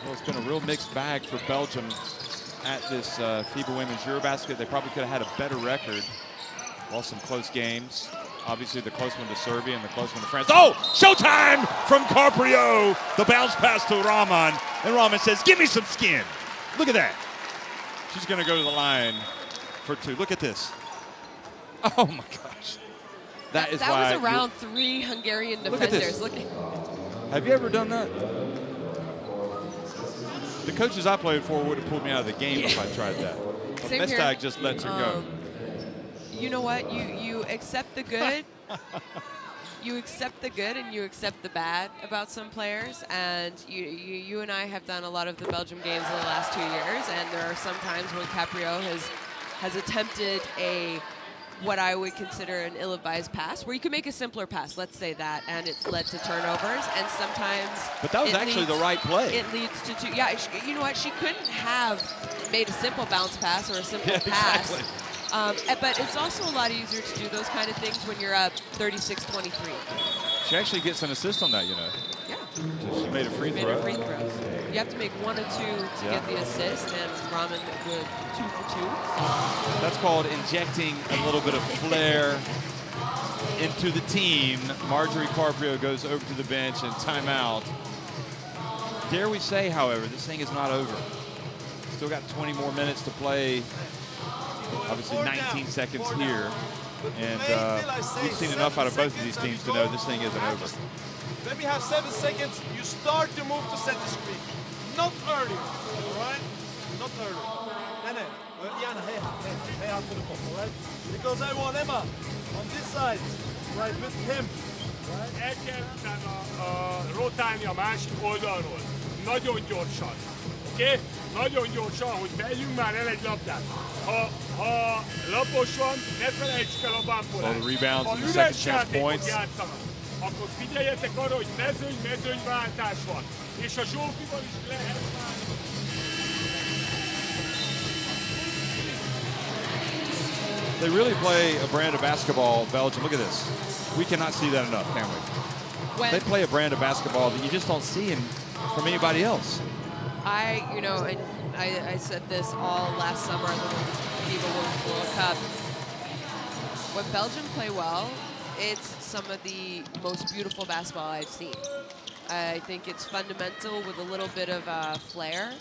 [SPEAKER 1] Well, it's been a real mixed bag for Belgium at this FIBA Women's EuroBasket. They probably could have had a better record. Lost some close games. Obviously, the close one to Serbia and the close one to France. Oh, showtime from Carprio. The bounce pass to Rahman. And Rahman says, give me some skin. Look at that. She's going to go to the line for two. Look at this. Oh, my gosh. That
[SPEAKER 2] was around three Hungarian defenders.
[SPEAKER 1] Look at this. Have you ever done that? The coaches I played for would have pulled me out of the game if I tried that. But Mestag just lets her go.
[SPEAKER 2] You know what? You accept the good. You accept the good and you accept the bad about some players. And you and I have done a lot of the Belgium games in the last 2 years. And there are some times when Caprio has attempted what I would consider an ill-advised pass, where you can make a simpler pass, let's say that, and it's led to turnovers, and sometimes...
[SPEAKER 1] But that was actually the right play.
[SPEAKER 2] It leads to two. Yeah, you know what? She couldn't have made a simple bounce pass or a simple pass.
[SPEAKER 1] Exactly.
[SPEAKER 2] But it's also a lot easier to do those kind of things when you're up 36-23.
[SPEAKER 1] She actually gets an assist on that, you know.
[SPEAKER 2] Yeah.
[SPEAKER 1] She made a free throw.
[SPEAKER 2] You have to make one or two to get the assist, and Rahman with 2 for 2.
[SPEAKER 1] That's called injecting a little bit of flair into the team. Marjorie Carprio goes over to the bench and timeout. Dare we say, however, this thing is not over. Still got 20 more minutes to play. Obviously 19 seconds here. And we've seen enough out of both of these teams to know this thing isn't over.
[SPEAKER 4] When we have 7 seconds, you start to move to set the screen. Not early, all right? Not early. Yana, hey out to the ball, all right? Because I want Emma on this side, right, with him.
[SPEAKER 6] El kell rotálni a másik oldalról. Nagyon gyorsan. Oké? Nagyon gyorsan, hogy vegyünk már el egy labdát. Ha lapos van, ne felejtsük el a bumpolást. Ha üres játékot játszanak, akkor figyeljetek arra, hogy mezőny váltás van. És a Zsófival is lehet válni.
[SPEAKER 1] They really play a brand of basketball, Belgium. Look at this. We cannot see that enough, can we? They play a brand of basketball that you just don't see from anybody else.
[SPEAKER 2] I said this all last summer at the FIBA Women's World Cup. When Belgium play well, it's some of the most beautiful basketball I've seen. I think it's fundamental with a little bit of flair.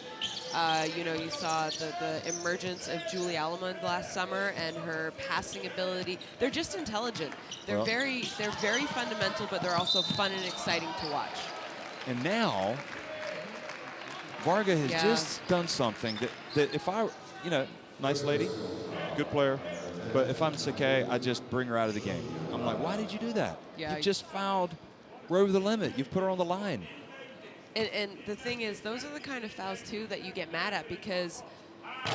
[SPEAKER 2] You saw the emergence of Julie Allemund last summer and her passing ability. They're just intelligent. They're very fundamental, but they're also fun and exciting to watch.
[SPEAKER 1] And now, Varga has just done something that if I, nice lady, good player, but if I'm Sakai, I just bring her out of the game. I'm like, why did you do that?
[SPEAKER 2] Yeah.
[SPEAKER 1] You just fouled We're over the limit. You've put her on the line.
[SPEAKER 2] And the thing is, those are the kind of fouls, too, that you get mad at because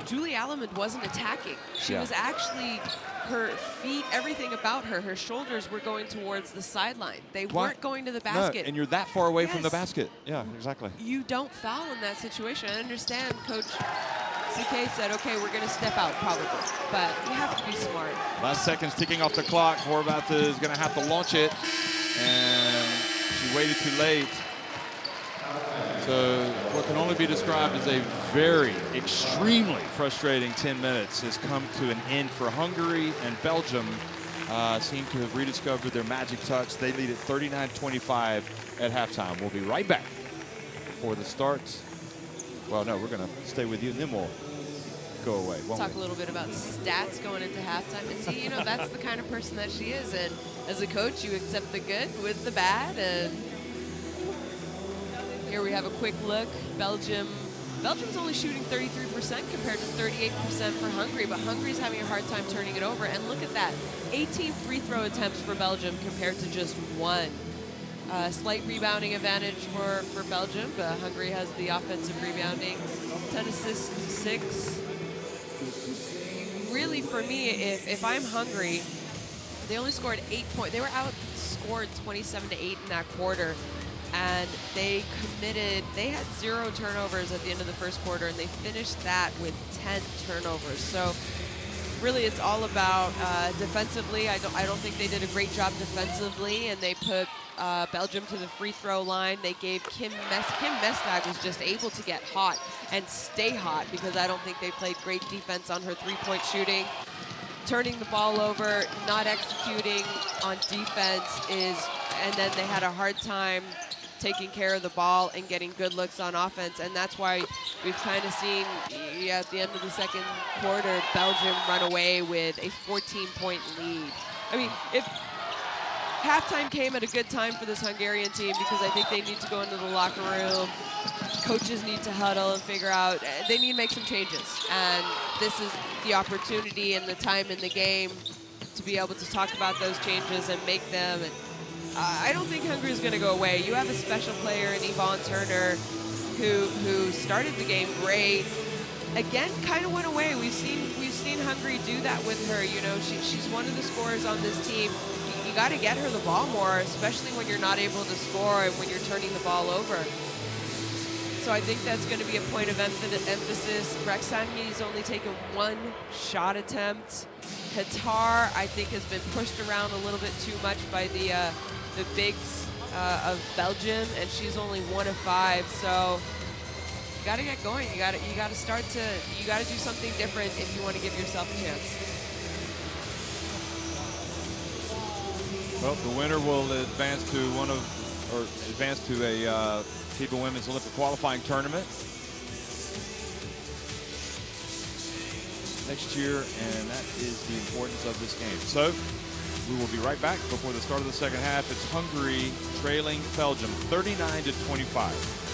[SPEAKER 2] Julie Allemund wasn't attacking. She was actually, her feet, everything about her, her shoulders were going towards the sideline. They weren't going to the basket.
[SPEAKER 1] No, and you're that far away from the basket. Yeah, exactly.
[SPEAKER 2] You don't foul in that situation. I understand Coach CK said, okay, we're going to step out probably, but you have to be smart.
[SPEAKER 1] Last seconds ticking off the clock. Horvath is going to have to launch it, and she waited too late. So what can only be described as a very, extremely frustrating 10 minutes has come to an end for Hungary, and Belgium seem to have rediscovered their magic touch. They lead at 39-25 at halftime. We'll be right back for the start. Well, no, we're going to stay with you, and then we'll go away.
[SPEAKER 2] Talk a little bit about stats going into halftime. And see, you know, that's the kind of person that she is. And as a coach, you accept the good with the bad. And here we have a quick look. Belgium's only shooting 33% compared to 38% for Hungary, but Hungary's having a hard time turning it over. And look at that, 18 free throw attempts for Belgium compared to just 1. Slight rebounding advantage for Belgium, but Hungary has the offensive rebounding. 10 assists to 6. Really, for me, if I'm Hungary, they only scored 8 points. They were outscored 27-8 in that quarter. And they had 0 turnovers at the end of the first quarter, and they finished that with 10 turnovers. So really it's all about defensively. I don't think they did a great job defensively, and they put Belgium to the free throw line. They gave Kim Mestag was just able to get hot and stay hot because I don't think they played great defense on her three-point shooting. Turning the ball over, not executing on defense and then they had a hard time taking care of the ball and getting good looks on offense, and that's why we've kind of seen, at the end of the second quarter, Belgium run away with a 14-point lead. I mean, if halftime came at a good time for this Hungarian team because I think they need to go into the locker room. Coaches need to huddle and figure out, they need to make some changes, and this is the opportunity and the time in the game to be able to talk about those changes and make them. And I don't think Hungary is going to go away. You have a special player in Yvonne Turner who started the game great. Again, kind of went away. We've seen Hungary do that with her. You know, she's one of the scorers on this team. You got to get her the ball more, especially when you're not able to score and when you're turning the ball over. So I think that's going to be a point of emphasis. Rexanyi's only taken 1 shot attempt. Qatar, I think, has been pushed around a little bit too much by the bigs of Belgium, and she's only 1 of 5. So you got to get going. You got to do something different if you want to give yourself a chance.
[SPEAKER 1] Well, the winner will advance to a FIBA Women's Olympic qualifying tournament next year, and that is the importance of this game. So we will be right back before the start of the second half. It's Hungary trailing Belgium 39-25.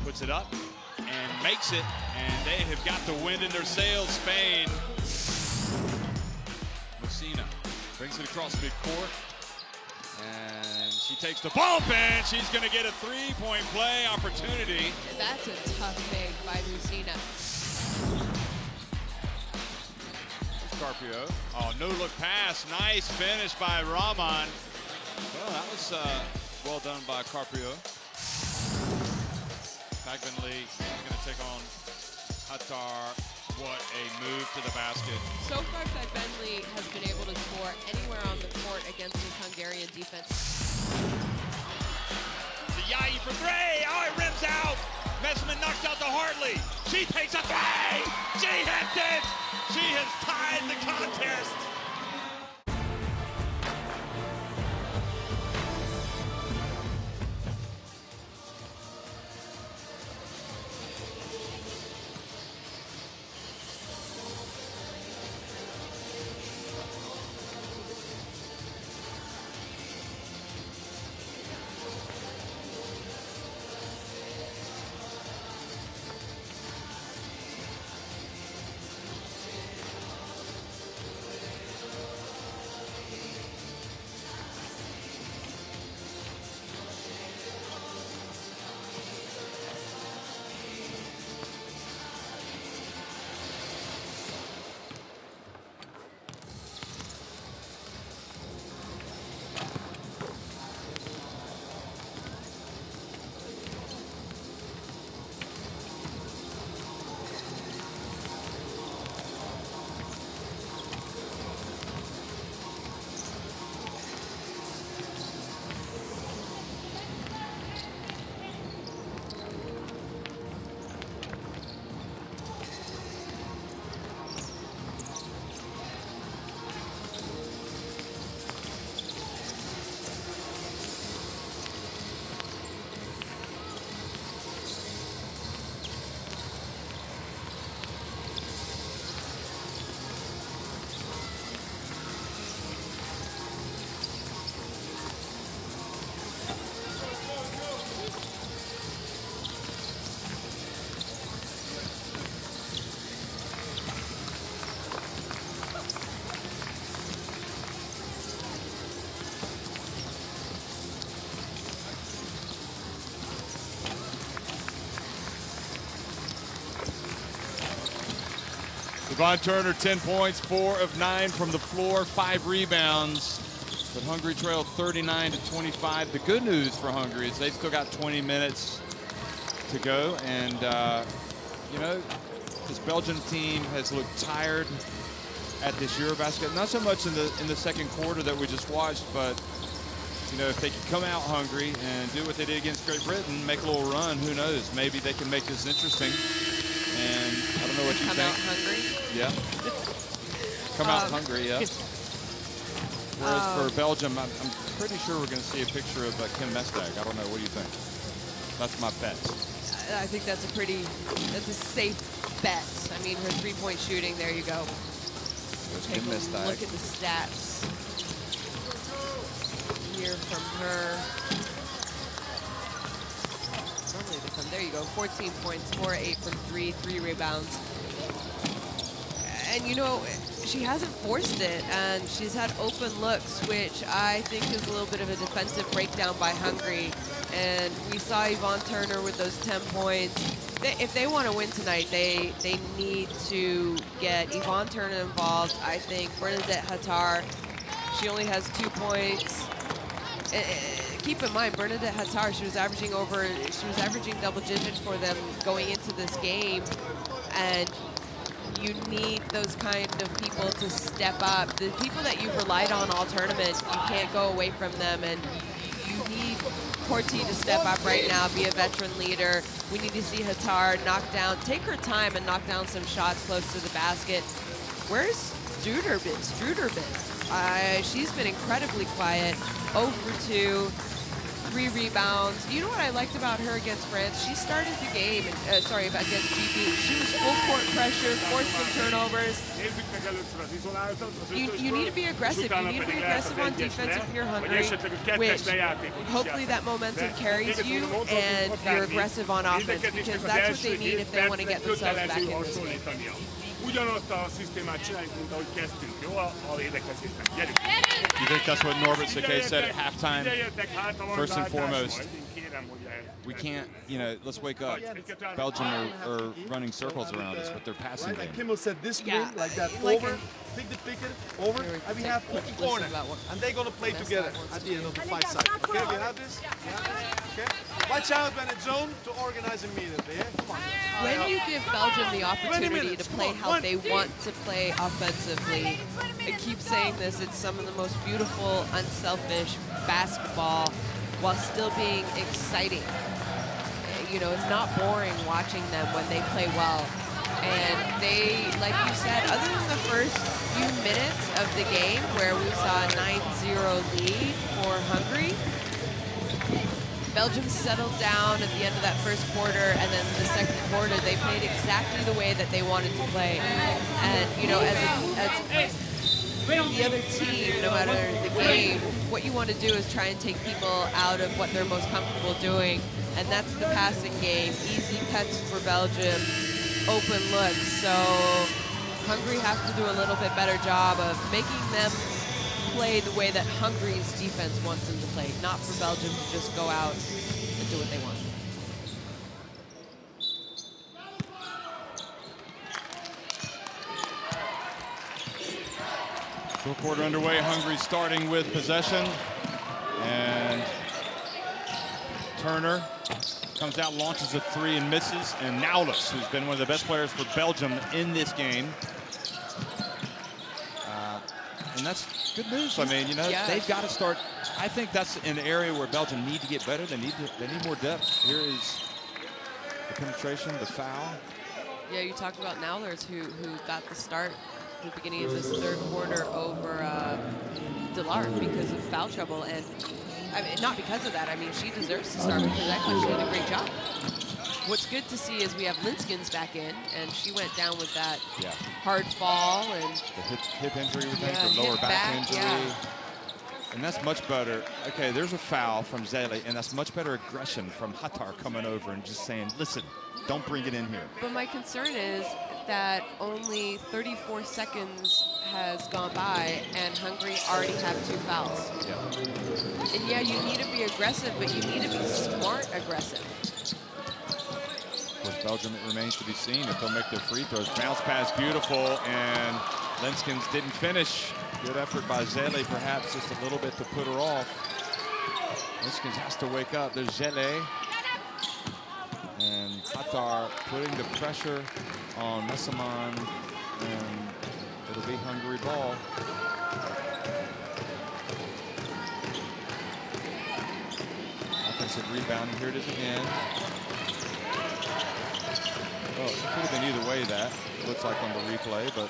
[SPEAKER 1] puts it up and makes it, and they have got the wind in their sails, Spain. Messina brings it across midcourt, and she takes the bump, and she's going to get a three-point play opportunity.
[SPEAKER 2] That's a tough make by Messina.
[SPEAKER 1] Carpio. Oh, no look pass. Nice finish by Rahman. Well, that was well done by Carpio. Magbanley is going to take on Hattar. What a move to the basket.
[SPEAKER 2] So far, Bentley has been able to score anywhere on the court against this Hungarian defense.
[SPEAKER 1] Yayi for three. Oh, it rims out. Messman knocks out to Hartley. She takes a three. She hits it. She has tied the contest. Yvonne Turner, 10 points, 4 of 9 from the floor, 5 rebounds. But Hungary trailed 39-25. The good news for Hungary is they've still got 20 minutes to go. And, you know, this Belgian team has looked tired at this EuroBasket. Not so much in the second quarter that we just watched, but, you know, if they can come out hungry and do what they did against Great Britain, make a little run, who knows? Maybe they can make this interesting. And I don't know what you think.
[SPEAKER 2] Come out hungry?
[SPEAKER 1] Yeah. Come out hungry, yeah. Whereas for Belgium, I'm pretty sure we're going to see a picture of Kim Mestag. I don't know. What do you think? That's my bet.
[SPEAKER 2] I think that's a safe bet. I mean, her three-point shooting, there you go. Take a look at the stats here from her. Normally they come, there you go, 14 points, 4 8 from 3, 3 rebounds. And you know, she hasn't forced it, and she's had open looks, which I think is a little bit of a defensive breakdown by Hungary. And we saw Yvonne Turner with those 10 points. If they want to win tonight, they need to get Yvonne Turner involved. I think Bernadette Hattar, she only has 2 points. Keep in mind, Bernadette Hattar, she was averaging double digits for them going into this game, and you need those kind of people to step up. The people that you've relied on all tournament, you can't go away from them, and you need Corti to step up right now, be a veteran leader. We need to see Hattar take her time and knock down some shots close to the basket. Where's Struderbin? She's been incredibly quiet. 0 for 2, 3 rebounds. You know what I liked about her against France? She started the game, against GB. She was full court pressure, forced some turnovers. You need to be aggressive. You need to be aggressive on defense if you're Hungary, which hopefully that momentum carries you, and you're aggressive on offense, because that's what they need if they want to get themselves back in this game.
[SPEAKER 6] Ugyanazt a szisztémát csináljuk, mint ahogy kezdtünk, jó? A védekezésben. Gyerünk!
[SPEAKER 1] You think that's what Norbert Sakay said at halftime? First and foremost, we can't, let's wake up. Belgium are running circles around us with their passing game.
[SPEAKER 4] Like Kimmel said, this screen, like that, over, pick the picket, over, and we have open corner. And they're going to play together at the end of the 5 side. Okay, we have this? Okay. Watch out when it's zone to organize immediately, yeah? Come on.
[SPEAKER 2] When you give Belgium the opportunity to play how they want to play offensively, I keep saying this, it's some of the most beautiful, unselfish basketball while still being exciting. It's not boring watching them when they play well. And they, like you said, other than the first few minutes of the game where we saw a 9-0 lead for Hungary, Belgium settled down at the end of that first quarter, and then the second quarter they played exactly the way that they wanted to play. And as the other team, no matter the game, what you want to do is try and take people out of what they're most comfortable doing, and that's the passing game. Easy cuts for Belgium, open looks. So Hungary have to do a little bit better job of making them play the way that Hungary's defense wants them to play, not for Belgium to just go out and do what they want.
[SPEAKER 1] Full quarter underway. Hungary starting with possession, and Turner comes out, launches a 3 and misses, and Naulis, who's been one of the best players for Belgium in this game. And that's good news. I mean, they've got to start. I think that's an area where Belgium need to get better. They need more depth. Here is the penetration, the foul.
[SPEAKER 2] Yeah, you talked about Naulers, who got the start at the beginning of this third quarter over Delart because of foul trouble, and I mean, not because of that. I mean, she deserves to start because I thought she did a great job. What's good to see is we have Linskens back in, and she went down with that hard fall and
[SPEAKER 1] the hip injury, we think, or lower back injury.
[SPEAKER 2] Yeah.
[SPEAKER 1] And that's much better. Okay, there's a foul from Zele, and that's much better aggression from Hatar coming over and just saying, listen, don't bring it in here.
[SPEAKER 2] But my concern is that only 34 seconds has gone by, and Hungary already have 2 fouls.
[SPEAKER 1] Yeah.
[SPEAKER 2] And yeah, you need to be aggressive, but you need to be smart aggressive.
[SPEAKER 1] Of course, Belgium, it remains to be seen if they'll make their free throws. Bounce pass, beautiful, and Linskens didn't finish. Good effort by Zele, perhaps just a little bit to put her off. Linskens has to wake up. There's Zele. And Hatar putting the pressure on Messaman, and it'll be Hungary ball. Offensive rebounding, here it is again. Oh, it could have been either way, that looks like on the replay, but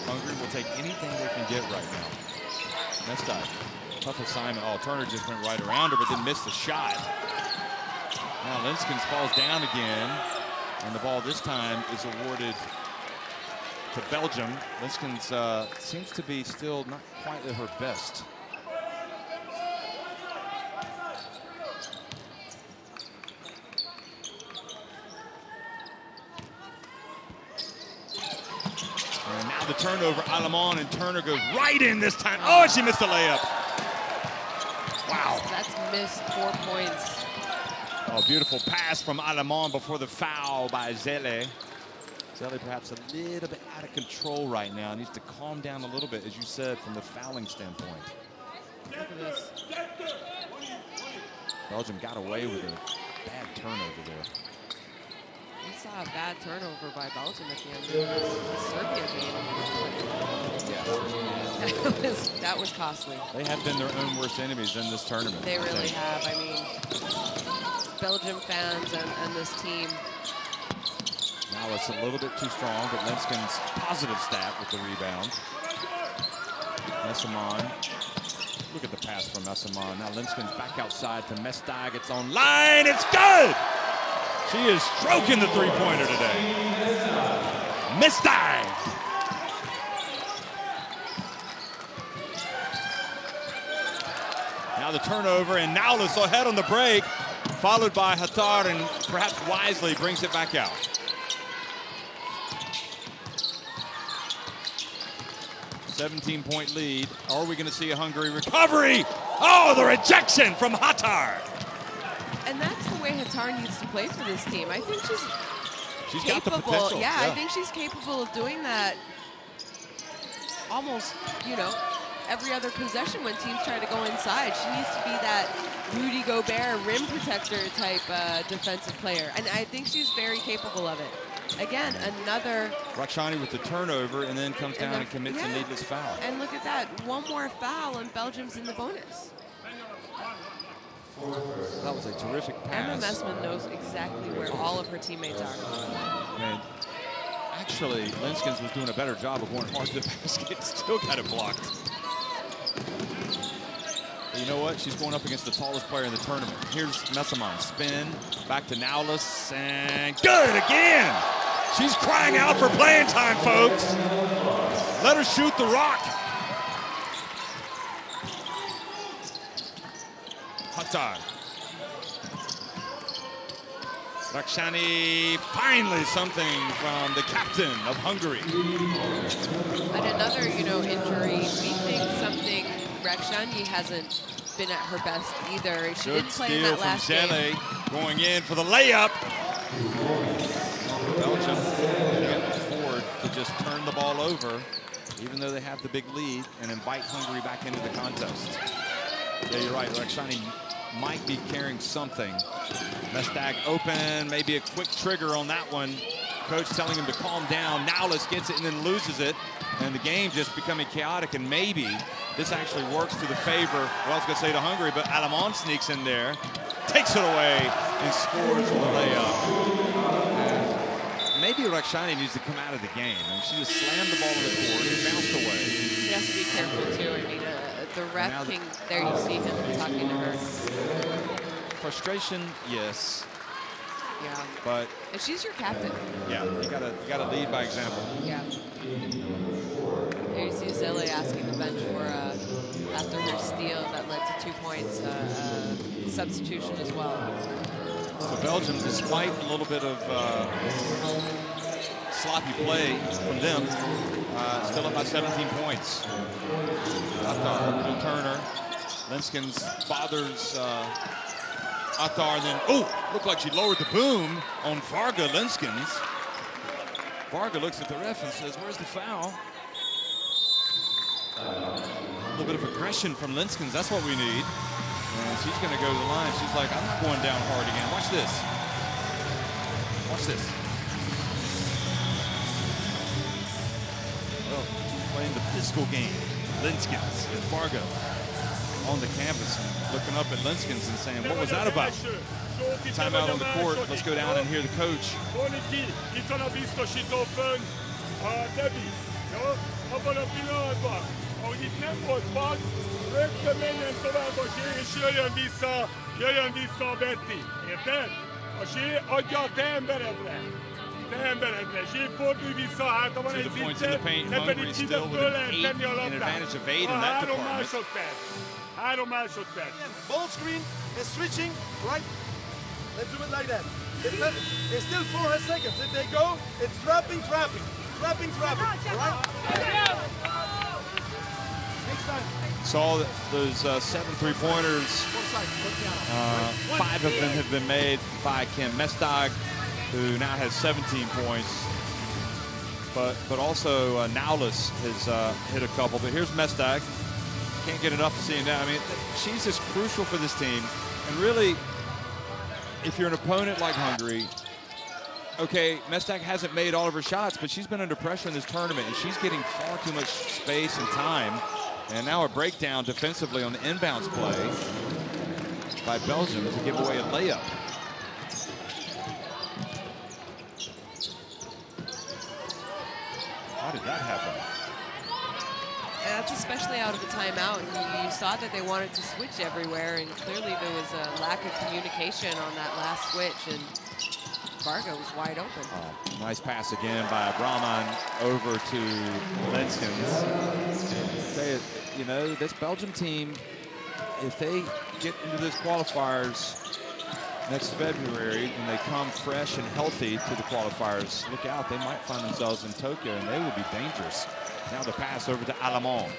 [SPEAKER 1] Hungary will take anything they can get right now. Next time, tough assignment. Oh, Turner just went right around her, but didn't miss the shot. Now Linskens falls down again, and the ball this time is awarded to Belgium. Linskens seems to be still not quite at her best. And now the turnover, Alamon, and Turner goes right in this time. Oh, she missed the layup. Wow.
[SPEAKER 2] That's missed 4 points.
[SPEAKER 1] Oh, beautiful pass from Alamon before the foul by Zele. Zele perhaps a little bit out of control right now. Needs to calm down a little bit, as you said, from the fouling standpoint.
[SPEAKER 2] Look at this.
[SPEAKER 1] Belgium got away with a bad turnover there.
[SPEAKER 2] We saw a bad turnover by Belgium at the end of the Serbia game.
[SPEAKER 1] Yeah,
[SPEAKER 2] that was costly.
[SPEAKER 1] they have been their own worst enemies in this tournament.
[SPEAKER 2] They really have. I mean, Belgium fans and this team.
[SPEAKER 1] Now it's a little bit too strong, but Linskens positive stat with the rebound. Messaman Look at the pass from Messamon. Now Linskin's back outside to Mestag. It's on line. It's good. She is stroking the three-pointer today. Mestag. Now the turnover, and Naulis ahead on the break, followed by Hattar, and perhaps wisely brings it back out. A 17-point lead. Are we going to see a Hungary recovery? Oh, the rejection from Hattar.
[SPEAKER 2] And that's the way Hattar needs to play for this team. I think she's
[SPEAKER 1] Got the
[SPEAKER 2] capable.
[SPEAKER 1] potential.
[SPEAKER 2] Yeah, I think she's capable of doing that almost, every other possession when teams try to go inside. She needs to be that Rudy Gobert rim protector type defensive player. And I think she's very capable of it. Again, another...
[SPEAKER 1] Rakshani with the turnover, and then comes down and commits a needless foul.
[SPEAKER 2] And look at that. One more foul, and Belgium's in the bonus.
[SPEAKER 1] That was a terrific
[SPEAKER 2] Emma
[SPEAKER 1] pass.
[SPEAKER 2] Messman knows exactly where all of her teammates are.
[SPEAKER 1] Man, actually, Linskins was doing a better job of going hard to the basket. Still got it blocked. But you know what? She's going up against the tallest player in the tournament. Here's Messamon. Spin. Back to Naulis. And good again. She's crying out for playing time, folks. Let her shoot the rock. Hattar. Rakshani, finally something from the captain of Hungary.
[SPEAKER 2] And another, injury. We think something, Rakshani hasn't been at her best either. She didn't play in that last game.
[SPEAKER 1] Going in for the layup. Belgium can't afford to just turn the ball over, even though they have the big lead, and invite Hungary back into the contest. Yeah, you're right. Rakshani might be carrying something. Mestag open, maybe a quick trigger on that one. Coach telling him to calm down. Naulis gets it and then loses it. And the game just becoming chaotic, and maybe this actually works to the favor, well, I was gonna say to Hungary, but Alamon sneaks in there, takes it away, and scores on the layup. And maybe Rakshani needs to come out of the game. I mean, she just slammed the ball on the court and bounced away.
[SPEAKER 2] She has to be careful too. I mean, the ref king, there you see him talking to her.
[SPEAKER 1] Frustration, yes.
[SPEAKER 2] Yeah.
[SPEAKER 1] But
[SPEAKER 2] and she's your captain.
[SPEAKER 1] Yeah, you gotta lead by example.
[SPEAKER 2] Yeah. There you see Zille asking the bench for after her steal that led to 2 points, substitution as well.
[SPEAKER 1] So Belgium, despite a little bit of sloppy play from them, still up by 17 points. Hattar to Turner. Linskins bothers Hattar, then, looked like she lowered the boom on Varga Linskins. Varga looks at the ref and says, where's the foul? A little bit of aggression from Linskins, that's what we need. And she's gonna go to the line. She's like, I'm not going down hard again. Watch this. Watch this. Well, playing the physical game. Linskins and Varga on the campus, looking up at Linskins and saying, what was that about? Timeout on the court. Let's go down and hear the coach.
[SPEAKER 6] Itt van a biztosító fönn, a Debbie, jó? Abban a pillanatban, ahogy itt nem volt pad, rögtön menjen tovább a Zsé, és jöjjön vissza a Betty. Érted? A Zsé adja a te emberedre. Zsé, fordulj vissza, hát ha van egy viccet, ne pedig ide föl lehet tenni a labdát. 3 másodperc.
[SPEAKER 4] Ball screen is switching, right? Let's do it like that. It's still 4 seconds. If they go, it's trapping. All right? Next time.
[SPEAKER 1] Saw those 7 3-pointers. 5 of them have been made by Kim Mestag, who now has 17 points. But also Naulis has hit a couple. But here's Mestag. Can't get enough of seeing that. I mean, she's just crucial for this team. And really, if you're an opponent like Hungary, okay, Mestag hasn't made all of her shots, but she's been under pressure in this tournament, and she's getting far too much space and time. And now a breakdown defensively on the inbounds play by Belgium to give away a layup. How did that happen?
[SPEAKER 2] that's especially out of the timeout. And you saw that they wanted to switch everywhere, and clearly there was a lack of communication on that last switch, and Varga was wide open.
[SPEAKER 1] Oh, nice pass again by Brahman over to Lenskens. You know, this Belgium team, if they get into this qualifiers next February and they come fresh and healthy to the qualifiers, look out, they might find themselves in Tokyo and they will be dangerous. Now the pass over to Alamon,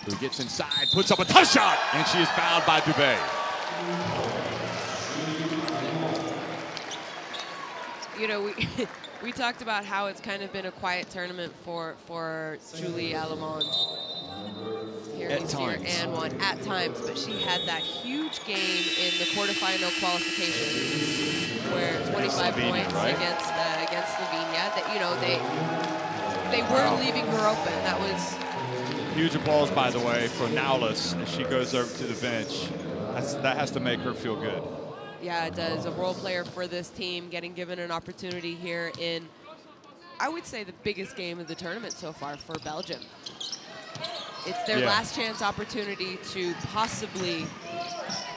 [SPEAKER 1] who gets inside, puts up a tough shot, and she is fouled by Dubé.
[SPEAKER 2] You know, we talked about how it's kind of been a quiet tournament for Julie Alamon. Here
[SPEAKER 1] At
[SPEAKER 2] you see her and one at times, but she had that huge game in the quarterfinal qualification where 25 points
[SPEAKER 1] right?
[SPEAKER 2] against Slovenia. That, you know, they were leaving her open. That was
[SPEAKER 1] huge applause, by the way, for Naulis as she goes over to the bench. That has to make her feel good.
[SPEAKER 2] Yeah, it does. A role player for this team, getting given an opportunity here in, I would say, the biggest game of the tournament so far for Belgium. It's their last chance opportunity to possibly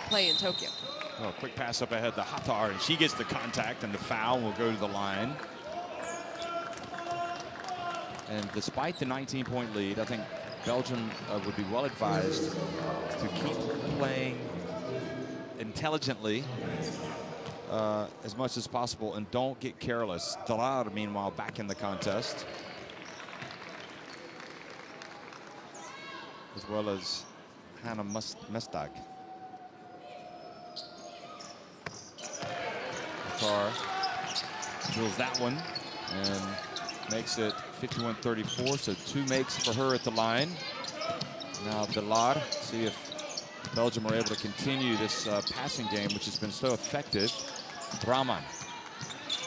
[SPEAKER 2] play in Tokyo.
[SPEAKER 1] Oh, quick pass up ahead to Hatar, and she gets the contact, and the foul will go to the line. And despite the 19-point lead, I think Belgium would be well advised to keep playing intelligently as much as possible and don't get careless. Dalar, meanwhile, back in the contest, as well as Hannah Mestag. Qatar drills that one and makes it 51-34, so 2 makes for her at the line. Now Dalar, see if Belgium are able to continue this passing game, which has been so effective. Brahman,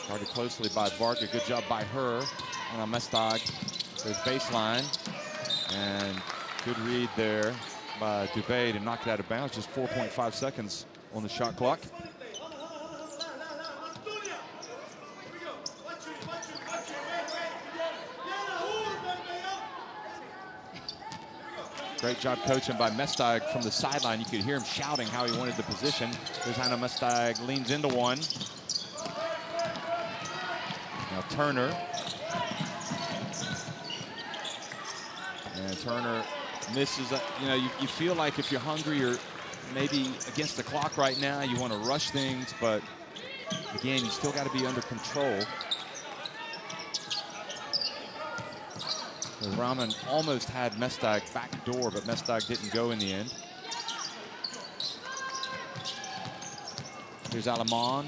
[SPEAKER 1] guarded closely by Varga. Good job by her. And Mestag goes baseline. And good read there by Dubé to knock it out of bounds. Just 4.5 seconds on the shot clock. Great job coaching by Mestag from the sideline. You could hear him shouting how he wanted the position. There's Hannah Mestag, leans into one. Now Turner. And Turner misses. You know, you feel like if you're hungry or maybe against the clock right now, you want to rush things, but again, you still got to be under control. Rahman almost had Mestag back door, but Mestag didn't go in the end. Here's Alamon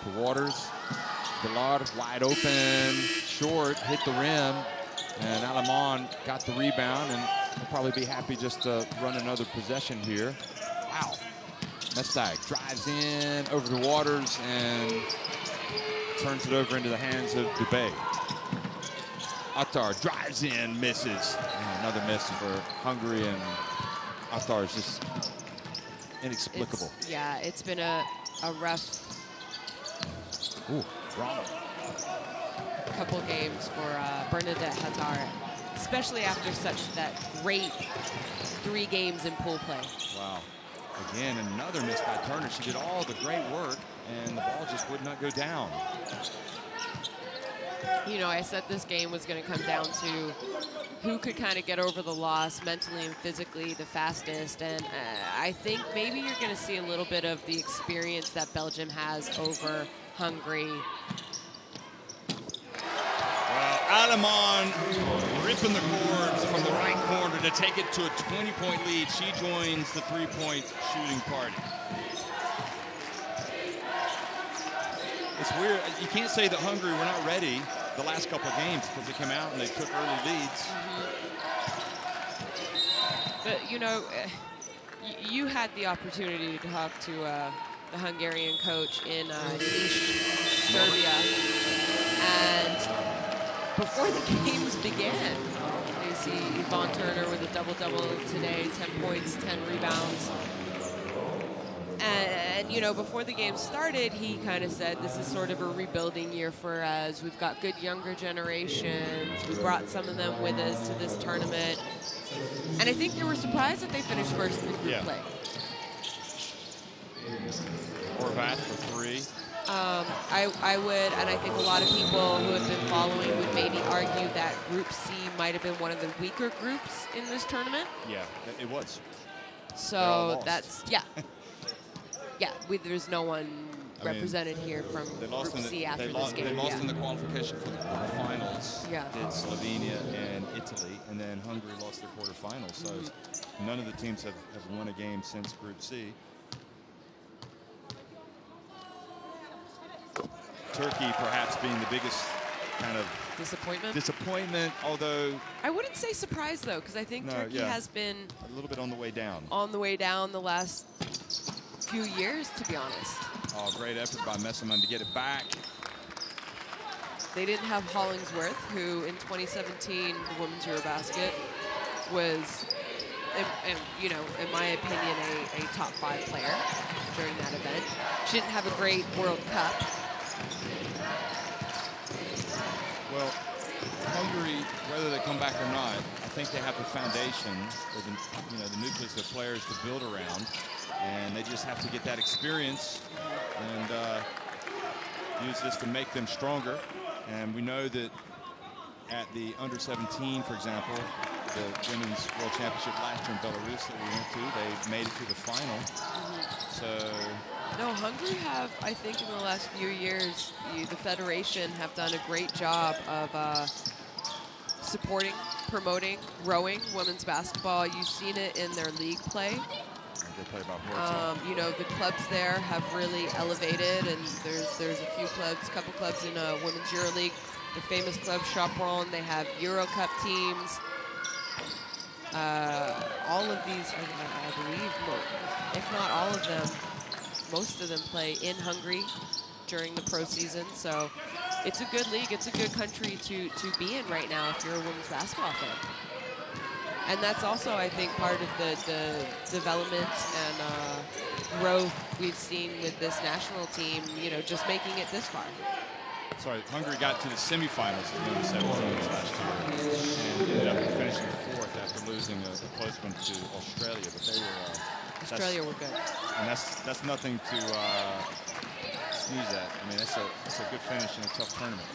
[SPEAKER 1] to Waters. Dillard wide open, short, hit the rim, and Alamon got the rebound, and will probably be happy just to run another possession here. Wow. Mestag drives in over to Waters and turns it over into the hands of Dubé. Attar drives in, misses. And another miss for Hungary, and Attar is just inexplicable.
[SPEAKER 2] It's been a rough couple games for Bernadette Hattar, especially after that great 3 games in pool play.
[SPEAKER 1] Wow. Again, another miss by Turner. She did all the great work, and the ball just would not go down.
[SPEAKER 2] You know, I said this game was going to come down to who could kind of get over the loss mentally and physically the fastest. And I think maybe you're going to see a little bit of the experience that Belgium has over Hungary.
[SPEAKER 1] Well, Alamon ripping the cords from the right corner to take it to a 20-point lead. She joins the 3-point shooting party. It's weird. You can't say that Hungary were not ready the last couple of games because they came out and they took early leads.
[SPEAKER 2] But, you know, you had the opportunity to talk to the Hungarian coach in Niš, Serbia. And before the games began, you see Yvonne Turner with a double-double today, 10 points, 10 rebounds. And And, you know, before the game started, he kind of said this is sort of a rebuilding year for us. We've got good younger generations. We brought some of them with us to this tournament. And I think they were surprised that they finished first in the group play.
[SPEAKER 1] Horvath for 3.
[SPEAKER 2] I would, and I think a lot of people who have been following would maybe argue that Group C might have been one of the weaker groups in this tournament.
[SPEAKER 1] Yeah, it was.
[SPEAKER 2] So that's, yeah. Yeah, there's no one represented here from Group C after this game.
[SPEAKER 1] They lost in the qualification for the quarterfinals.
[SPEAKER 2] Yeah.
[SPEAKER 1] Did Slovenia and Italy, and then Hungary lost their quarterfinals. So none of the teams have won a game since Group C. Turkey perhaps being the biggest kind of disappointment, although
[SPEAKER 2] I wouldn't say surprise though, because I think Turkey has been
[SPEAKER 1] a little bit on the way down.
[SPEAKER 2] The last few years, to be honest.
[SPEAKER 1] Oh, great effort by Messermann to get it back.
[SPEAKER 2] They didn't have Hollingsworth, who in 2017, the women's EuroBasket, was, you know, in my opinion, a top 5 player during that event. She didn't have a great World Cup.
[SPEAKER 1] Well, Hungary, whether they come back or not, I think they have the foundation, or the nucleus of players to build around, and they just have to get that experience and use this to make them stronger. And we know that at the under-17, for example, the Women's World Championship last year in Belarus that we went to, they made it to the final. So.
[SPEAKER 2] No, Hungary have, I think in the last few years, the Federation have done a great job of supporting, promoting, growing women's basketball. You've seen it in their league play.
[SPEAKER 1] They play about
[SPEAKER 2] you know, the clubs there have really elevated, and there's a few clubs, a couple clubs in Women's EuroLeague. The famous club Chaperon, they have Euro Cup teams. All of these, I believe, if not all of them, most of them play in Hungary during the pro season. So it's a good league. It's a good country to be in right now if you're a women's basketball fan. And that's also, I think, part of the development and growth we've seen with this national team, you know, just making it this far.
[SPEAKER 1] Sorry, Hungary got to the semifinals of the 17 last year and ended up finishing 4th after losing a close one to Australia. But they were
[SPEAKER 2] Australia were good,
[SPEAKER 1] and that's nothing to sneeze at. I mean, that's a good finish in a tough tournament.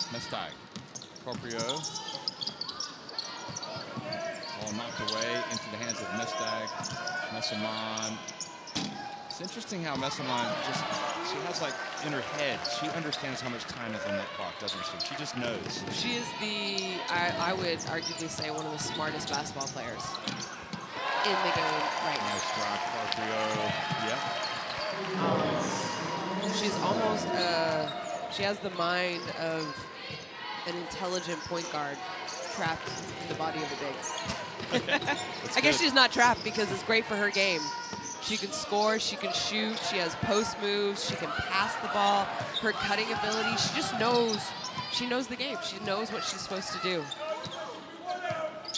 [SPEAKER 1] Mestag, Corprio, all knocked away into the hands of Mestag, Messermann. It's interesting how Messermann she has like in her head, she understands how much time is on that clock, doesn't she? She just knows.
[SPEAKER 2] She is I would arguably say, one of the smartest basketball players in the game right now.
[SPEAKER 1] Nice drive, Corprio. Yeah.
[SPEAKER 2] She's almost, she has the mind of an intelligent point guard trapped in the body of a big. I guess she's not trapped because it's great for her game. She can score, she can shoot, she has post moves, she can pass the ball, her cutting ability, she just knows, she knows the game. She knows what she's supposed to do.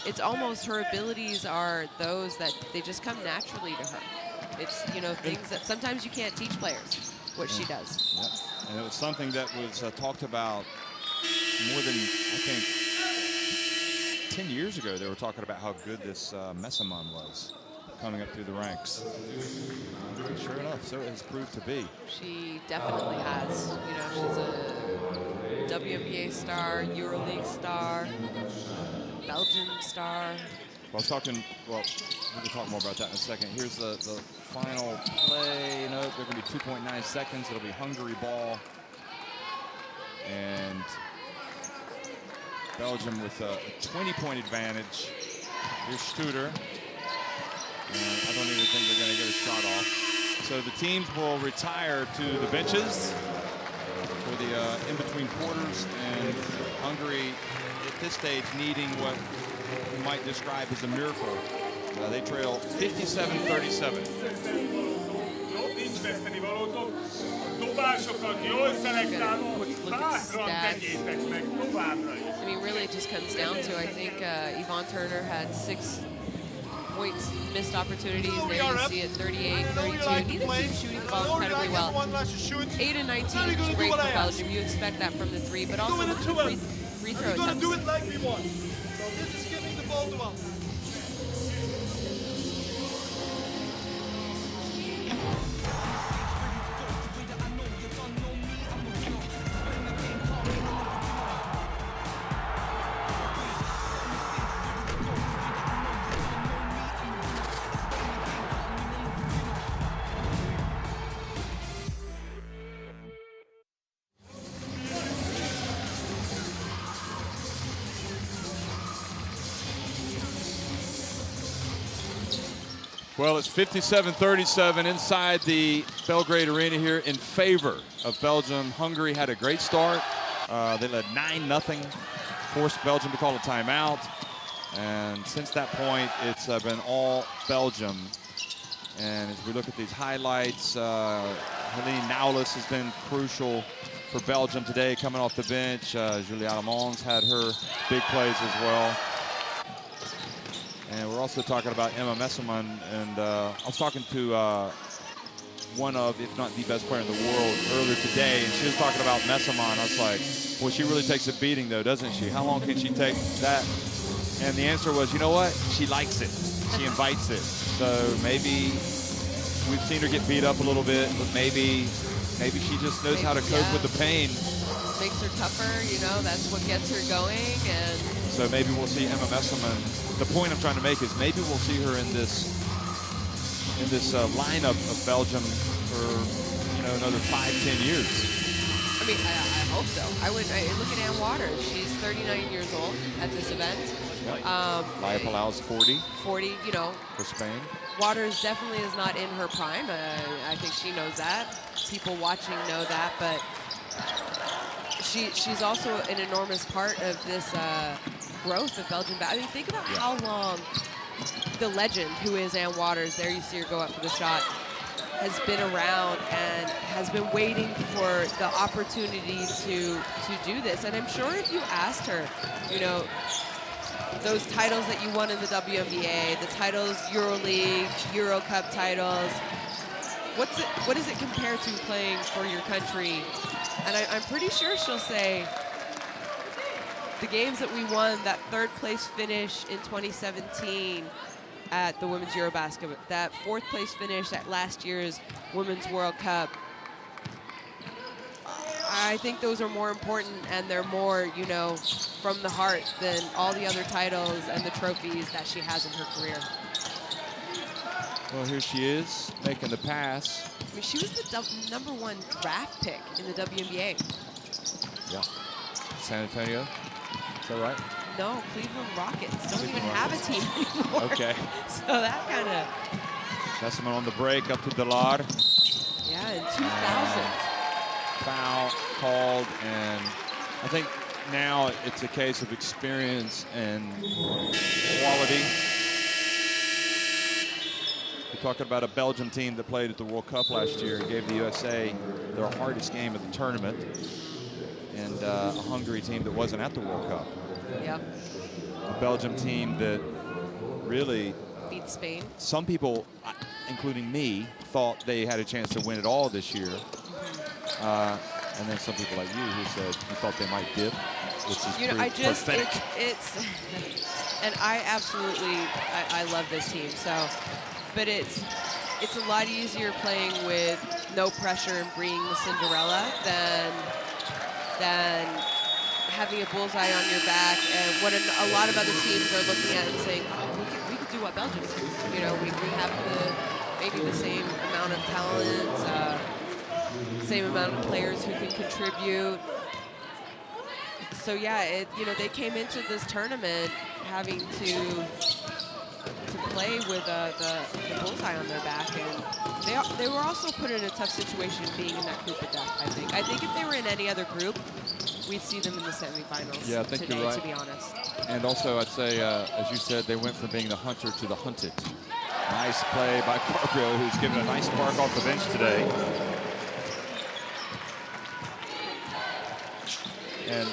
[SPEAKER 2] It's almost her abilities are those that they just come naturally to her. It's, you know, things that sometimes you can't teach players what she does.
[SPEAKER 1] Yeah. And it was something that was talked about more than, I think, 10 years ago. They were talking about how good this Messermann was coming up through the ranks. And sure enough, so it has proved to be.
[SPEAKER 2] She definitely has. You know, she's a WNBA star, EuroLeague star, Belgian star.
[SPEAKER 1] Well, we'll talk more about that in a second. Here's the final play. No, they're going to be 2.9 seconds. It'll be Hungary ball. And Belgium with a 20-point advantage. Here's Studer. And I don't even think they're going to get a shot off. So the teams will retire to the benches for the in-between quarters. And Hungary, at this stage, needing what you might describe as a miracle. They trail 57-37.
[SPEAKER 6] Nincs veszteni valótok, a dobásokat jól szelektálom, bátran tegyétek meg továbbra is.
[SPEAKER 2] I mean, really it just comes down to, I think Yvonne Turner had 6 points, missed opportunities. There you see it, 38, 32. Neither team shooting the ball incredibly well. 8 and 19 is great for Belgium. You expect that from the three, but also with the free throw attempts.
[SPEAKER 4] Do it like we want. So this is giving the ball to us.
[SPEAKER 1] Well, it's 57-37 inside the Belgrade Arena here in favor of Belgium. Hungary had a great start. They led 9-0, forced Belgium to call a timeout. And since that point, it's been all Belgium. And as we look at these highlights, Helene Naulis has been crucial for Belgium today, coming off the bench. Julie Alemans had her big plays as well. And we're also talking about Emma Messermann, and I was talking to one of, if not the best player in the world earlier today, and she was talking about Messermann. I was like, well, she really takes a beating though, doesn't she? How long can she take that? And the answer was, you know what? She likes it. She invites it. So maybe we've seen her get beat up a little bit, but maybe she just knows how to cope with the pain.
[SPEAKER 2] Makes her tougher, you know, that's what gets her going. And
[SPEAKER 1] so maybe we'll see Emma Messermann. The point I'm trying to make is maybe we'll see her in this lineup of Belgium for, you know, another 5-10 years.
[SPEAKER 2] I mean, I hope so. I look at Ann Waters. She's 39 years old at this event.
[SPEAKER 1] Yep. Laia Palau's 40.
[SPEAKER 2] 40, you know.
[SPEAKER 1] For Spain.
[SPEAKER 2] Waters definitely is not in her prime. I think she knows that. People watching know that, but she's also an enormous part of this growth of Belgian. I mean, think about how long the legend, who is Ann Waters, there you see her go up for the shot, has been around and has been waiting for the opportunity to do this. And I'm sure if you asked her, you know, those titles that you won in the WNBA, the titles, EuroLeague, Euro Cup titles, what does it compare to playing for your country? And I'm pretty sure she'll say the games that we won, that third place finish in 2017 at the Women's EuroBasket, that fourth place finish at last year's Women's World Cup, I think those are more important, and they're more, you know, from the heart than all the other titles and the trophies that she has in her career.
[SPEAKER 1] Well, here she is making the pass.
[SPEAKER 2] I mean, she was the #1 draft pick in the WNBA.
[SPEAKER 1] Yeah. San Antonio. Is that right?
[SPEAKER 2] No, Cleveland Rockets don't even have a team anymore.
[SPEAKER 1] Okay.
[SPEAKER 2] So that kind of.
[SPEAKER 1] Messermann on the break up to Delar.
[SPEAKER 2] Yeah, in 2000.
[SPEAKER 1] Foul called, and I think now it's a case of experience and quality. We're talking about a Belgium team that played at the World Cup last year and gave the USA their hardest game of the tournament, and a Hungary team that wasn't at the World Cup.
[SPEAKER 2] Yep.
[SPEAKER 1] A Belgium team that really
[SPEAKER 2] beat Spain.
[SPEAKER 1] Some people, including me, thought they had a chance to win it all this year. And then some people like you who said you thought they might dip, which is pathetic.
[SPEAKER 2] It's and I absolutely, I love this team. So, but it's a lot easier playing with no pressure and being the Cinderella than having a bullseye on your back, and what a lot of other teams are looking at and saying, oh, we could do what Belgium does. You know, we have maybe the same amount of talent, same amount of players who can contribute. So yeah, you know, they came into this tournament having to play with the bullseye on their back, and they were also put in a tough situation being in that group of death. I think if they were in any other group, we'd see them in the semifinals.
[SPEAKER 1] Yeah, I think
[SPEAKER 2] today,
[SPEAKER 1] you're right.
[SPEAKER 2] to be honest.
[SPEAKER 1] And also, I'd say, as you said, they went from being the hunter to the hunted. Nice play by Carpio, who's given a nice spark off the bench today. And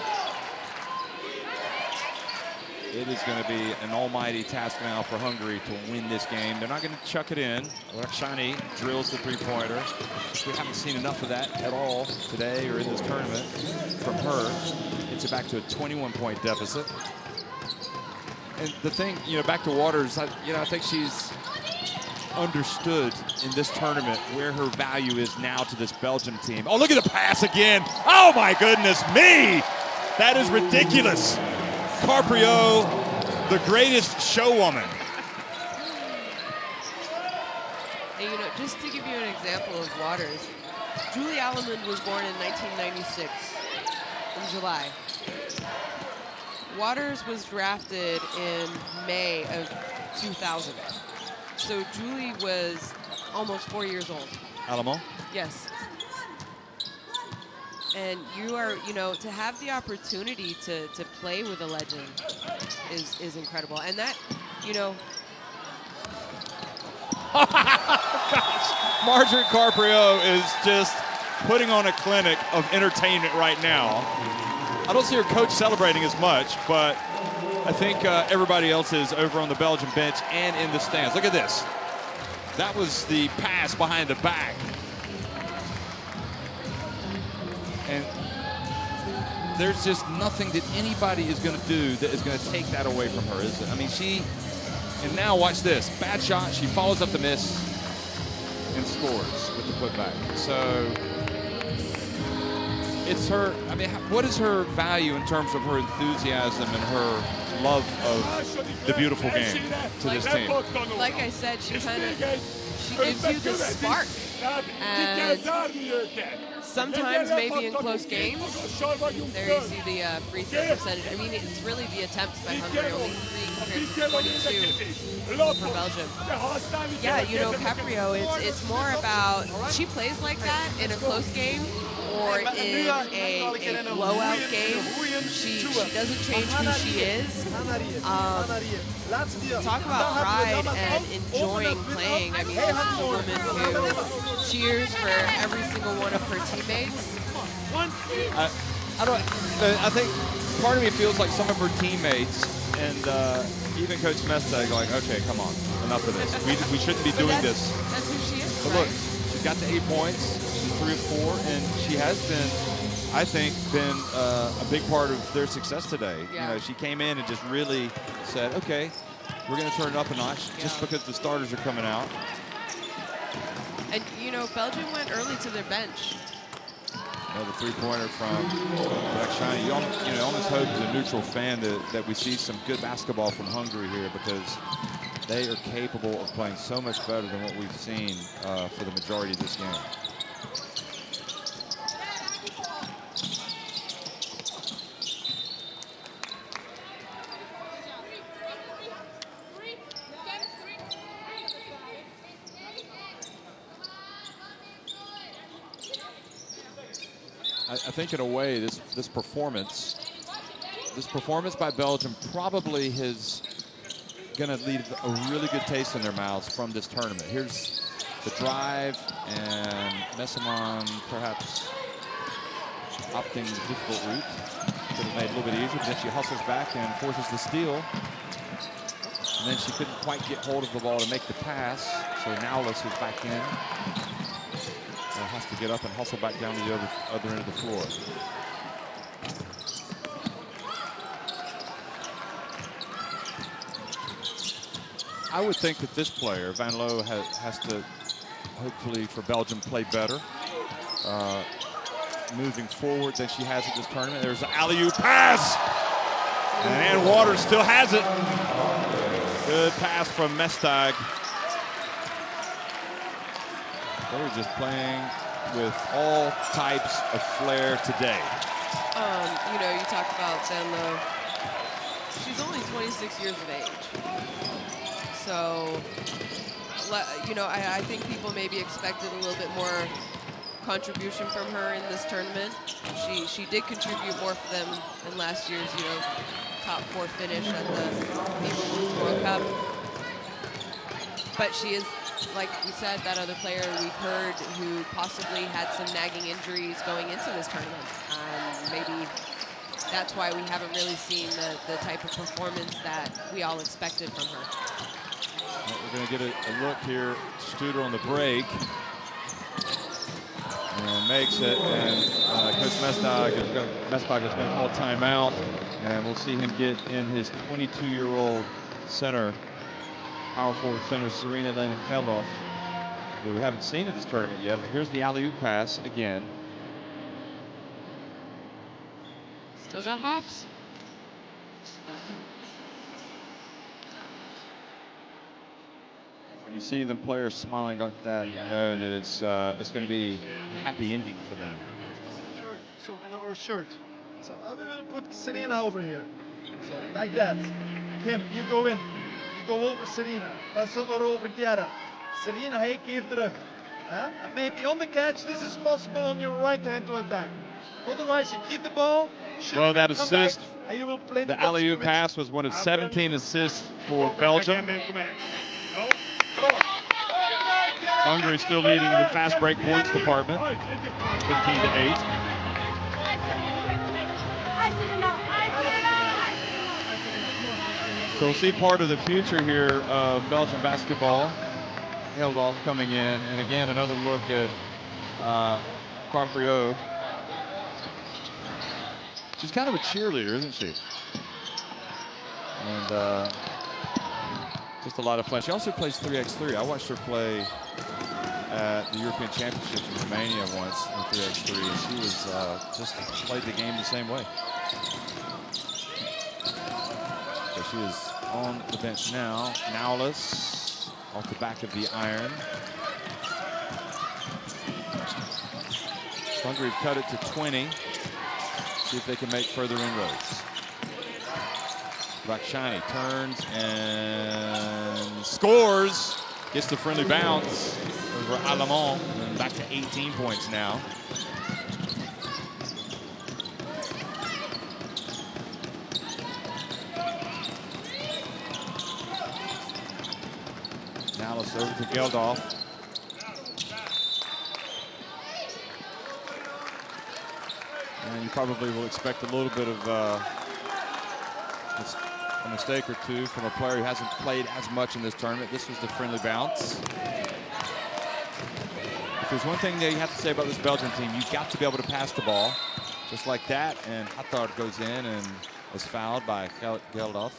[SPEAKER 1] it is going to be an almighty task now for Hungary to win this game. They're not going to chuck it in. Shani drills the three-pointer. We haven't seen enough of that at all today or in this tournament from her. It's back to a 21-point deficit. And the thing, you know, back to Waters, I think she's understood in this tournament where her value is now to this Belgium team. Oh, look at the pass again. Oh, my goodness me. That is ridiculous. Carprio, the greatest showwoman.
[SPEAKER 2] And, you know, just to give you an example of Waters, Julie Alleman was born in 1996 in July. Waters was drafted in May of 2000. So Julie was almost 4 years old.
[SPEAKER 1] Alamo?
[SPEAKER 2] Yes. And you are, you know, to have the opportunity to play with a legend is incredible. And that, you know.
[SPEAKER 1] Gosh, Marjorie Carprio is just putting on a clinic of entertainment right now. I don't see her coach celebrating as much, but I think everybody else is over on the Belgian bench and in the stands. Look at this. That was the pass behind the back. And there's just nothing that anybody is going to do that is going to take that away from her, is it? I mean, and now watch this. Bad shot. She follows up the miss and scores with the putback. So it's her, I mean, what is her value in terms of her enthusiasm and her love of the beautiful game to this team?
[SPEAKER 2] Like I said, she gives you the spark. And sometimes maybe in close games, there you see the free throw percentage. I mean, it's really the attempts by Hungary, only 3 compared to 22 for Belgium. Yeah, you know, Caprio, it's more about, she plays like that in a close game or in a blowout game. She doesn't change who she is. Talk about pride and enjoying playing. I mean, this is a woman who cheers for every single one of her teammates.
[SPEAKER 1] I think part of me feels like some of her teammates and even Coach Mestag like, okay, come on, enough of this. We shouldn't be doing this.
[SPEAKER 2] That's who she is.
[SPEAKER 1] But look, she's got the 8 points, she's 3 of 4, and she has been, I think, a big part of their success today.
[SPEAKER 2] Yeah.
[SPEAKER 1] You know, she came in and just really said, okay, we're going to turn it up a notch just because the starters are coming out.
[SPEAKER 2] And, you know, Belgium went early to their bench.
[SPEAKER 1] Another three-pointer from Shani. You almost hope as a neutral fan that we see some good basketball from Hungary here because they are capable of playing so much better than what we've seen for the majority of this game. I think in a way this performance by Belgium probably is going to leave a really good taste in their mouths from this tournament. Here's the drive, and Messamon perhaps opting the difficult route. Could have made it a little bit easier, but then she hustles back and forces the steal. And then she couldn't quite get hold of the ball to make the pass, so Nowless is back in. Has to get up and hustle back down to the other end of the floor. I would think that this player, Van Loo, has to, hopefully for Belgium, play better. Moving forward than she has at this tournament. There's an alley-oop pass! And Ann Waters still has it. Good pass from Mestag. They were just playing with all types of flair today.
[SPEAKER 2] You know, you talked about Van Loo. She's only 26 years of age. So, you know, I think people maybe expected a little bit more contribution from her in this tournament. She did contribute more for them than last year's, you know, top 4 finish at the FIBA World Cup. But she is, like we said, that other player we've heard who possibly had some nagging injuries going into this tournament. Maybe that's why we haven't really seen the type of performance that we all expected from her.
[SPEAKER 1] Well, we're going to get a look here. Studer on the break. And makes it, and Coach Mestag is going to call timeout, and we'll see him get in his 22-year-old center, power forward center, Serena Lane-Feldhoff, who we haven't seen in this tournament yet. But here's the alley-oop pass again.
[SPEAKER 2] Still got hops.
[SPEAKER 1] When you see the players smiling like that, you know that it's going to be a happy ending for them.
[SPEAKER 4] So our shirt. So I'm gonna put Serena over here. So like that. Kim, you go in. You go over Serena. Pas het maar over Chiara. Serena, hij keer terug. And maybe on the catch, this is possible on your right hand to attack. Otherwise, you keep the ball.
[SPEAKER 1] Well, that
[SPEAKER 4] come
[SPEAKER 1] assist,
[SPEAKER 4] back, and you will play
[SPEAKER 1] the alley-oop pass was one of 17 assists for Belgium. Hungary still leading in the fast break points department, 15-8. So we'll see part of the future here of Belgian basketball. Held coming in, and again another look at Carprio. She's kind of a cheerleader, isn't she? And just a lot of fun. She also plays 3x3. I watched her play at the European Championships in Romania once in 3x3. She was just played the game the same way. So she is on the bench now. Nowless off the back of the iron. Hungary cut it to 20. See if they can make further inroads. Rakshani turns and scores. Gets the friendly bounce over Alamont. And back to 18 points now. Now let's over to Geldof. And you probably will expect a little bit of a mistake or two from a player who hasn't played as much in this tournament. This was the friendly bounce. If there's one thing that you have to say about this Belgian team, you've got to be able to pass the ball just like that. And Hattard goes in and is fouled by Geldof.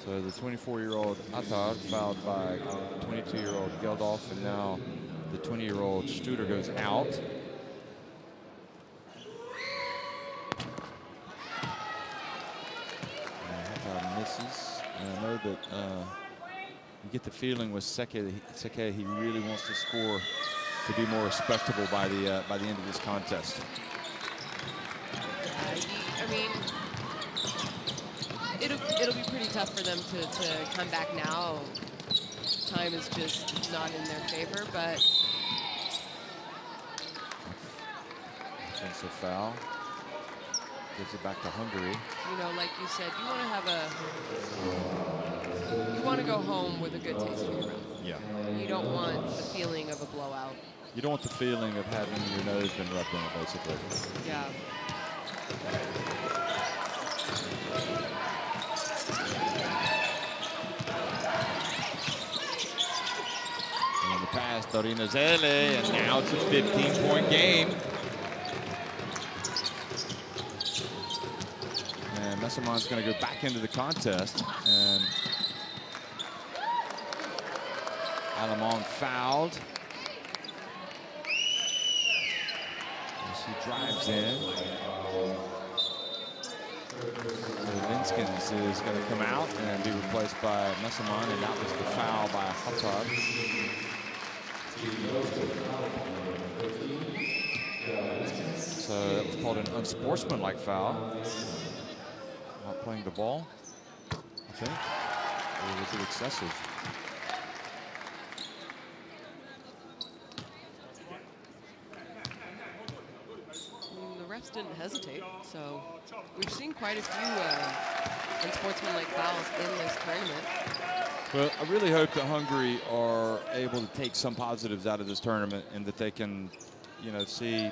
[SPEAKER 1] So the 24-year-old Hattard fouled by 22-year-old Geldof, and now the 20-year-old Studer goes out. And Hattard misses. And I know that you get the feeling with Seke he really wants to score to be more respectable by the end of this contest.
[SPEAKER 2] I mean, it'll be pretty tough for them to come back now. Time is just not in their favor, but
[SPEAKER 1] Offensive foul. Gives it back to Hungary.
[SPEAKER 2] you know, like you said, you want to go home with a good taste in your mouth.
[SPEAKER 1] Yeah.
[SPEAKER 2] You don't want the feeling of a blowout.
[SPEAKER 1] You don't want the feeling of having your nose been rubbed in it, basically.
[SPEAKER 2] Yeah.
[SPEAKER 1] And the pass, Torino Zele, and now it's a 15-point game. And Messamon's going to go back into the contest, and Alamont fouled. As he drives in. Linskens is going to come out and be replaced by Messamon, and that was the foul by Hattard. So that was called an unsportsmanlike foul. Not playing the ball, I think. Or was it excessive?
[SPEAKER 2] refs didn't hesitate. So we've seen quite a few unsportsmanlike fouls in this tournament.
[SPEAKER 1] Well, I really hope that Hungary are able to take some positives out of this tournament and that they can, see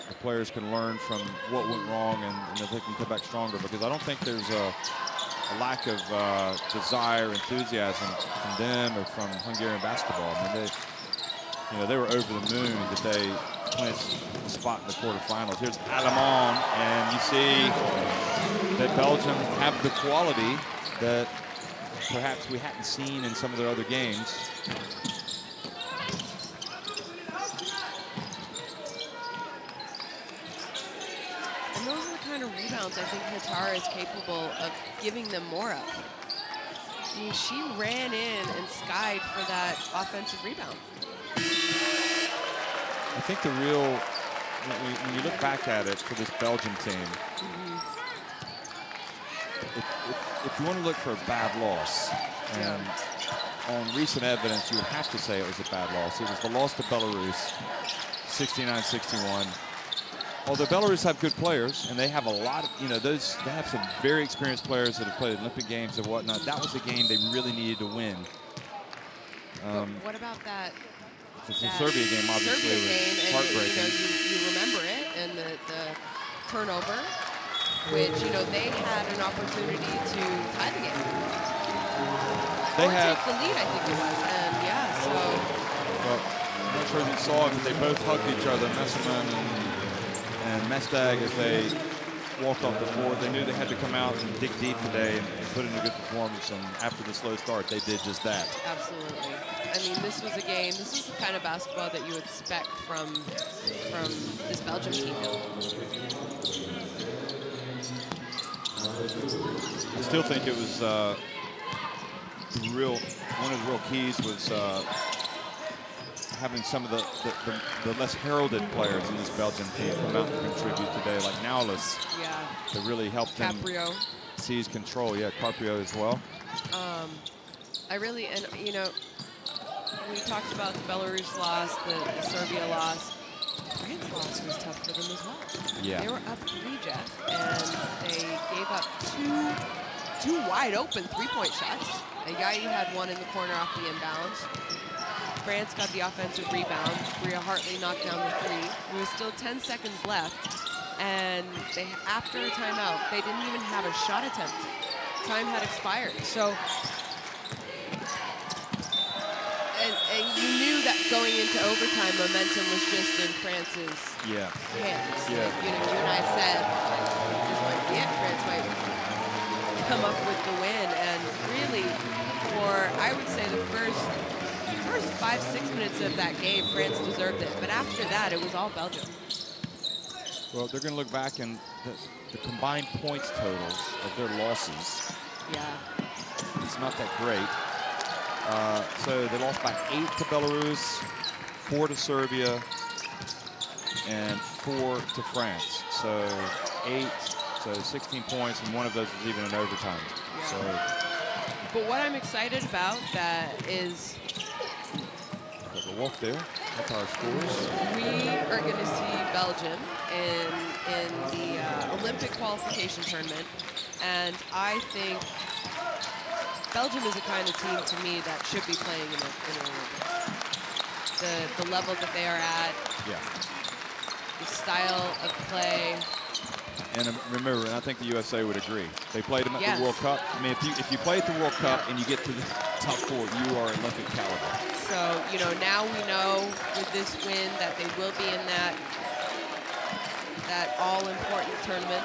[SPEAKER 1] the players can learn from what went wrong and that they can come back stronger, because I don't think there's a lack of desire, enthusiasm from them or from Hungarian basketball. I mean, they were over the moon that they clinched a spot in the quarterfinals. Here's Alamon, and you see that Belgium have the quality that perhaps we hadn't seen in some of their other games.
[SPEAKER 2] And those are the kind of rebounds I think Hatara is capable of giving them more of. I mean, she ran in and skied for that offensive rebound.
[SPEAKER 1] I think the real, when you look back at it for this Belgium team, if you want to look for a bad loss, and on recent evidence, you would have to say it was a bad loss. It was the loss to Belarus, 69-61. Although Belarus have good players, and they have a lot of, they have some very experienced players that have played Olympic Games and whatnot. That was a game they really needed to win.
[SPEAKER 2] What about that?
[SPEAKER 1] The Serbia game, obviously, was heartbreaking.
[SPEAKER 2] You remember it, and the turnover, which they had an opportunity to tie the game. Take the lead, I think it was, and so.
[SPEAKER 1] Well, I'm not sure if you saw it, but they both hugged each other, Messerman and Mestag, as they walked off the court. They knew they had to come out and dig deep today and put in a good performance, and after the slow start, they did just that. Absolutely.
[SPEAKER 2] I mean, this was the kind of basketball that you expect from this Belgium team.
[SPEAKER 1] I still think it was one of the real keys was having some of the less heralded players in this Belgian team come out and contribute today, like Naulis, that really helped him seize control. Yeah, Carpio as well.
[SPEAKER 2] We talked about the Belarus loss, the Serbia loss. France loss was tough for them as well.
[SPEAKER 1] Yeah.
[SPEAKER 2] They were up 3, Jeff, and they gave up two wide open three-point shots. Ayayi had one in the corner off the inbounds. France got the offensive rebound. Bria Hartley knocked down the three. There was still 10 seconds left, and after a timeout, they didn't even have a shot attempt. Time had expired. So. And you knew that going into overtime, momentum was just in France's hands.
[SPEAKER 1] Yeah.
[SPEAKER 2] You and I said, this might be it. France might come up with the win. And really, I would say the first 5-6 minutes of that game, France deserved it. But after that, it was all Belgium.
[SPEAKER 1] Well, they're going to look back and the combined points totals of their losses. It's not that great. So they lost by 8 to Belarus, 4 to Serbia, and 4 to France. So 8, so 16 points, and one of those was even in overtime.
[SPEAKER 2] But what I'm excited about is
[SPEAKER 1] the walk there. That's our scores.
[SPEAKER 2] We are going to see Belgium in the Olympic qualification tournament, and I think Belgium is the kind of team, to me, that should be playing in an Olympics. The level that they are at, the style of play.
[SPEAKER 1] And remember, and I think the USA would agree, they played them at the World Cup. I mean, if you play at the World Cup and you get to the top 4, you are Olympic caliber.
[SPEAKER 2] So, now we know with this win that they will be in that all-important tournament.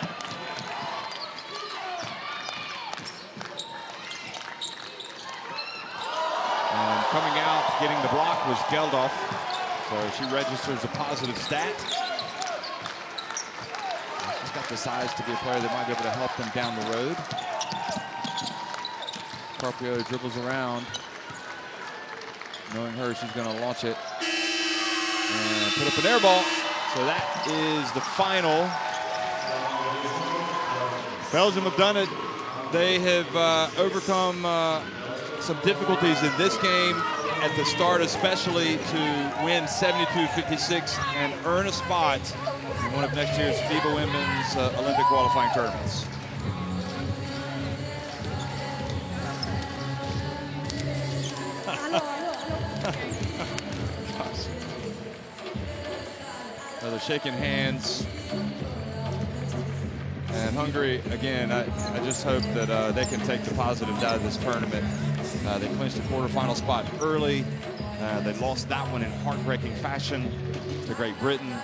[SPEAKER 1] And coming out, getting the block was Geldof. So she registers a positive stat. She's got the size to be a player that might be able to help them down the road. Carpio dribbles around. Knowing her, she's going to launch it. And put up an air ball. So that is the final. Belgium have done it. They have overcome some difficulties in this game at the start, especially to win 72-56 and earn a spot in one of next year's FIBA Women's Olympic qualifying tournaments. So they're shaking hands. And Hungary, again, I just hope that they can take the positives out of this tournament. They clinched a quarterfinal spot early. They lost that one in heartbreaking fashion to Great Britain.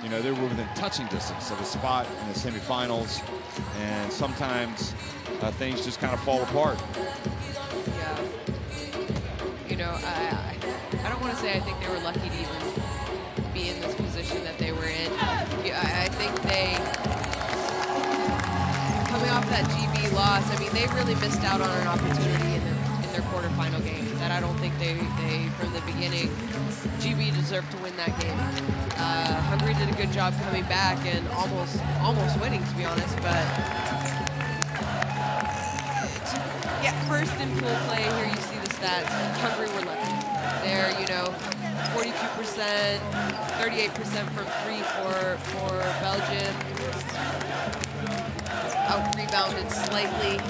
[SPEAKER 1] You know, they were within touching distance of a spot in the semifinals. And sometimes things just kind of fall apart.
[SPEAKER 2] Yeah. You know, I don't want to say I think they were lucky to even be in this position that they were in. I think they, coming off that GB loss, I mean, they really missed out on an opportunity in their quarterfinal game that I don't think they from the beginning, GB deserved to win that game. Hungary did a good job coming back and almost winning, to be honest, but yeah, first in pool play, here you see the stats. Hungary were lucky. They're, you know, 42%, 38% from three for Belgium. Out-rebounded slightly.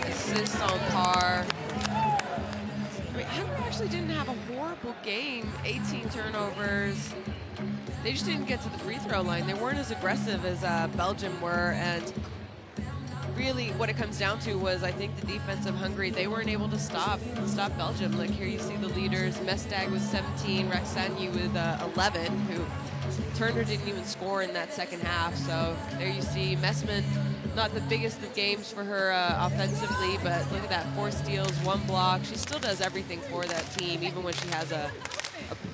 [SPEAKER 2] Assists on par. I mean, Hungary actually didn't have a horrible game. 18 turnovers. They just didn't get to the free throw line. They weren't as aggressive as Belgium were, and really what it comes down to was, I think, the defense of Hungary. They weren't able to stop Belgium. Like, here you see the leaders. Mestag with 17, Raksani with 11, who Turner didn't even score in that second half. So there you see Messman, not the biggest of games for her offensively, but look at that, 4 steals, 1 block. She still does everything for that team, even when she has a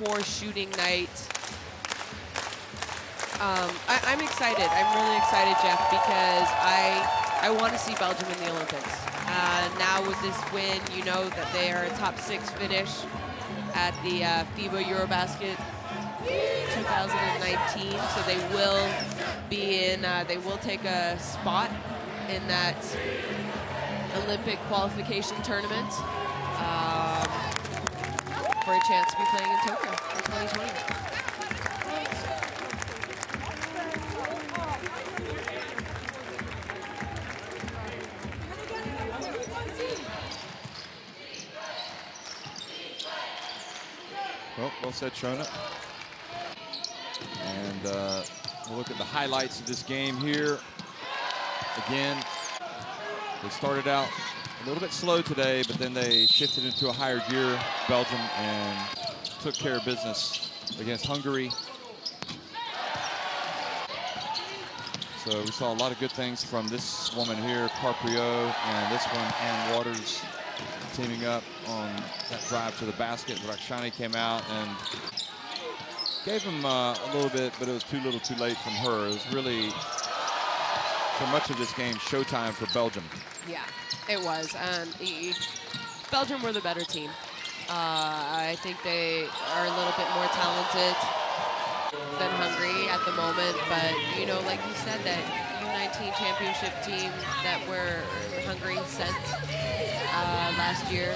[SPEAKER 2] poor shooting night. I'm excited. I'm really excited, Jeff, because I want to see Belgium in the Olympics. Now with this win, you know that they are a top 6 finish at the FIBA EuroBasket 2019. So they will be in, they will take a spot in that Olympic qualification tournament for a chance to be playing in Tokyo in 2020.
[SPEAKER 1] Well said, Shona. And we'll look at the highlights of this game here. Again, they started out a little bit slow today, but then they shifted into a higher gear, Belgium, and took care of business against Hungary. So we saw a lot of good things from this woman here, Carprio, and this one, Ann Waters, teaming up on that drive to the basket. Raksani came out and gave him a little bit, but it was too little too late from her. It was really, for much of this game, showtime for Belgium.
[SPEAKER 2] Yeah, it was. Belgium were the better team. I think they are a little bit more talented than Hungary at the moment, but you know, like you said, that U19 championship team that were Hungary sent last year,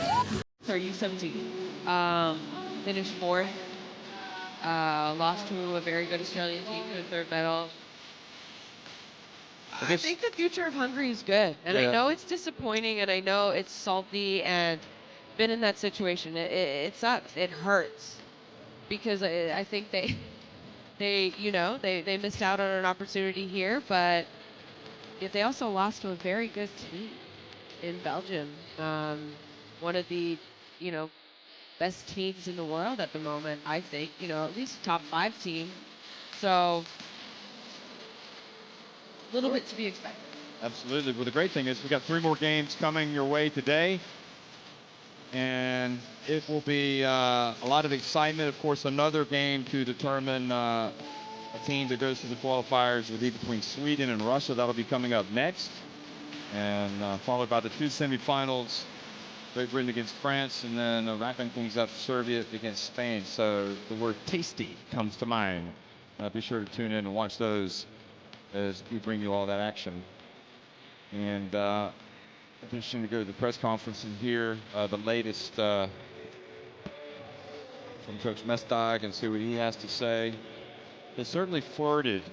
[SPEAKER 2] or U17, finished 4th, lost to a very good Australian team for the 3rd medal. I think the future of Hungary is good, and I know it's disappointing, and I know it's salty, and been in that situation. It sucks. It hurts because I think they missed out on an opportunity here, but if they also lost to a very good team in Belgium, one of the best teams in the world at the moment. I think at least top 5 team. So a little bit to be expected.
[SPEAKER 5] Absolutely. Well, the great thing is we've got 3 more games coming your way today. And it will be a lot of excitement. Of course, another game to determine a team that goes to the qualifiers will be between Sweden and Russia. That'll be coming up next. And followed by the 2 semifinals, Great Britain against France, and then wrapping things up, Serbia against Spain. So the word tasty comes to mind. Be sure to tune in and watch those as we bring you all that action. And interesting to go to the press conference and hear the latest from Coach Mestag and see what he has to say. They certainly flirted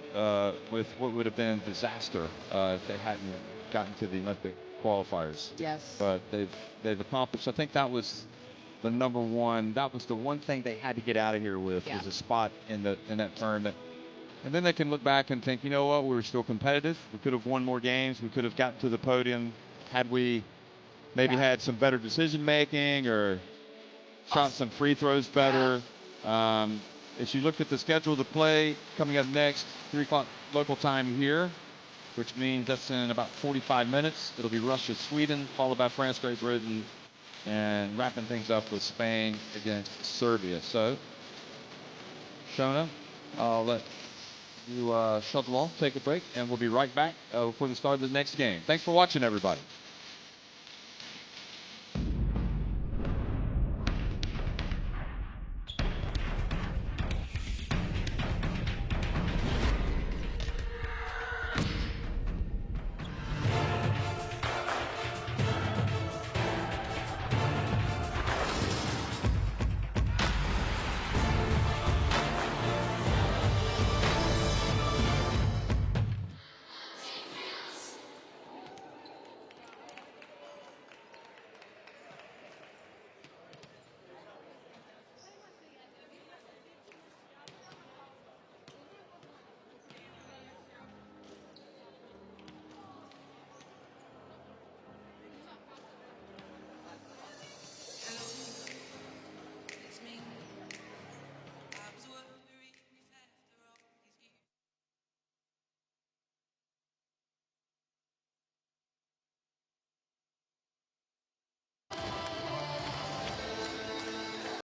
[SPEAKER 5] with what would have been disaster if they hadn't gotten to the Olympic qualifiers.
[SPEAKER 2] Yes.
[SPEAKER 5] But they've accomplished. I think that was the number one. That was the one thing they had to get out of here with, was a spot in that tournament. And then they can look back and think, you know what, we were still competitive. We could have won more games. We could have gotten to the podium had we maybe had some better decision making or shot some free throws better. As you looked at the schedule of the play coming up next, 3 o'clock local time here, which means that's in about 45 minutes. It'll be Russia, Sweden, followed by France, Great Britain, and wrapping things up with Spain against Serbia. So, Shona, I'll let you shut them off, take a break, and we'll be right back for the start of the next game. Thanks for watching, everybody.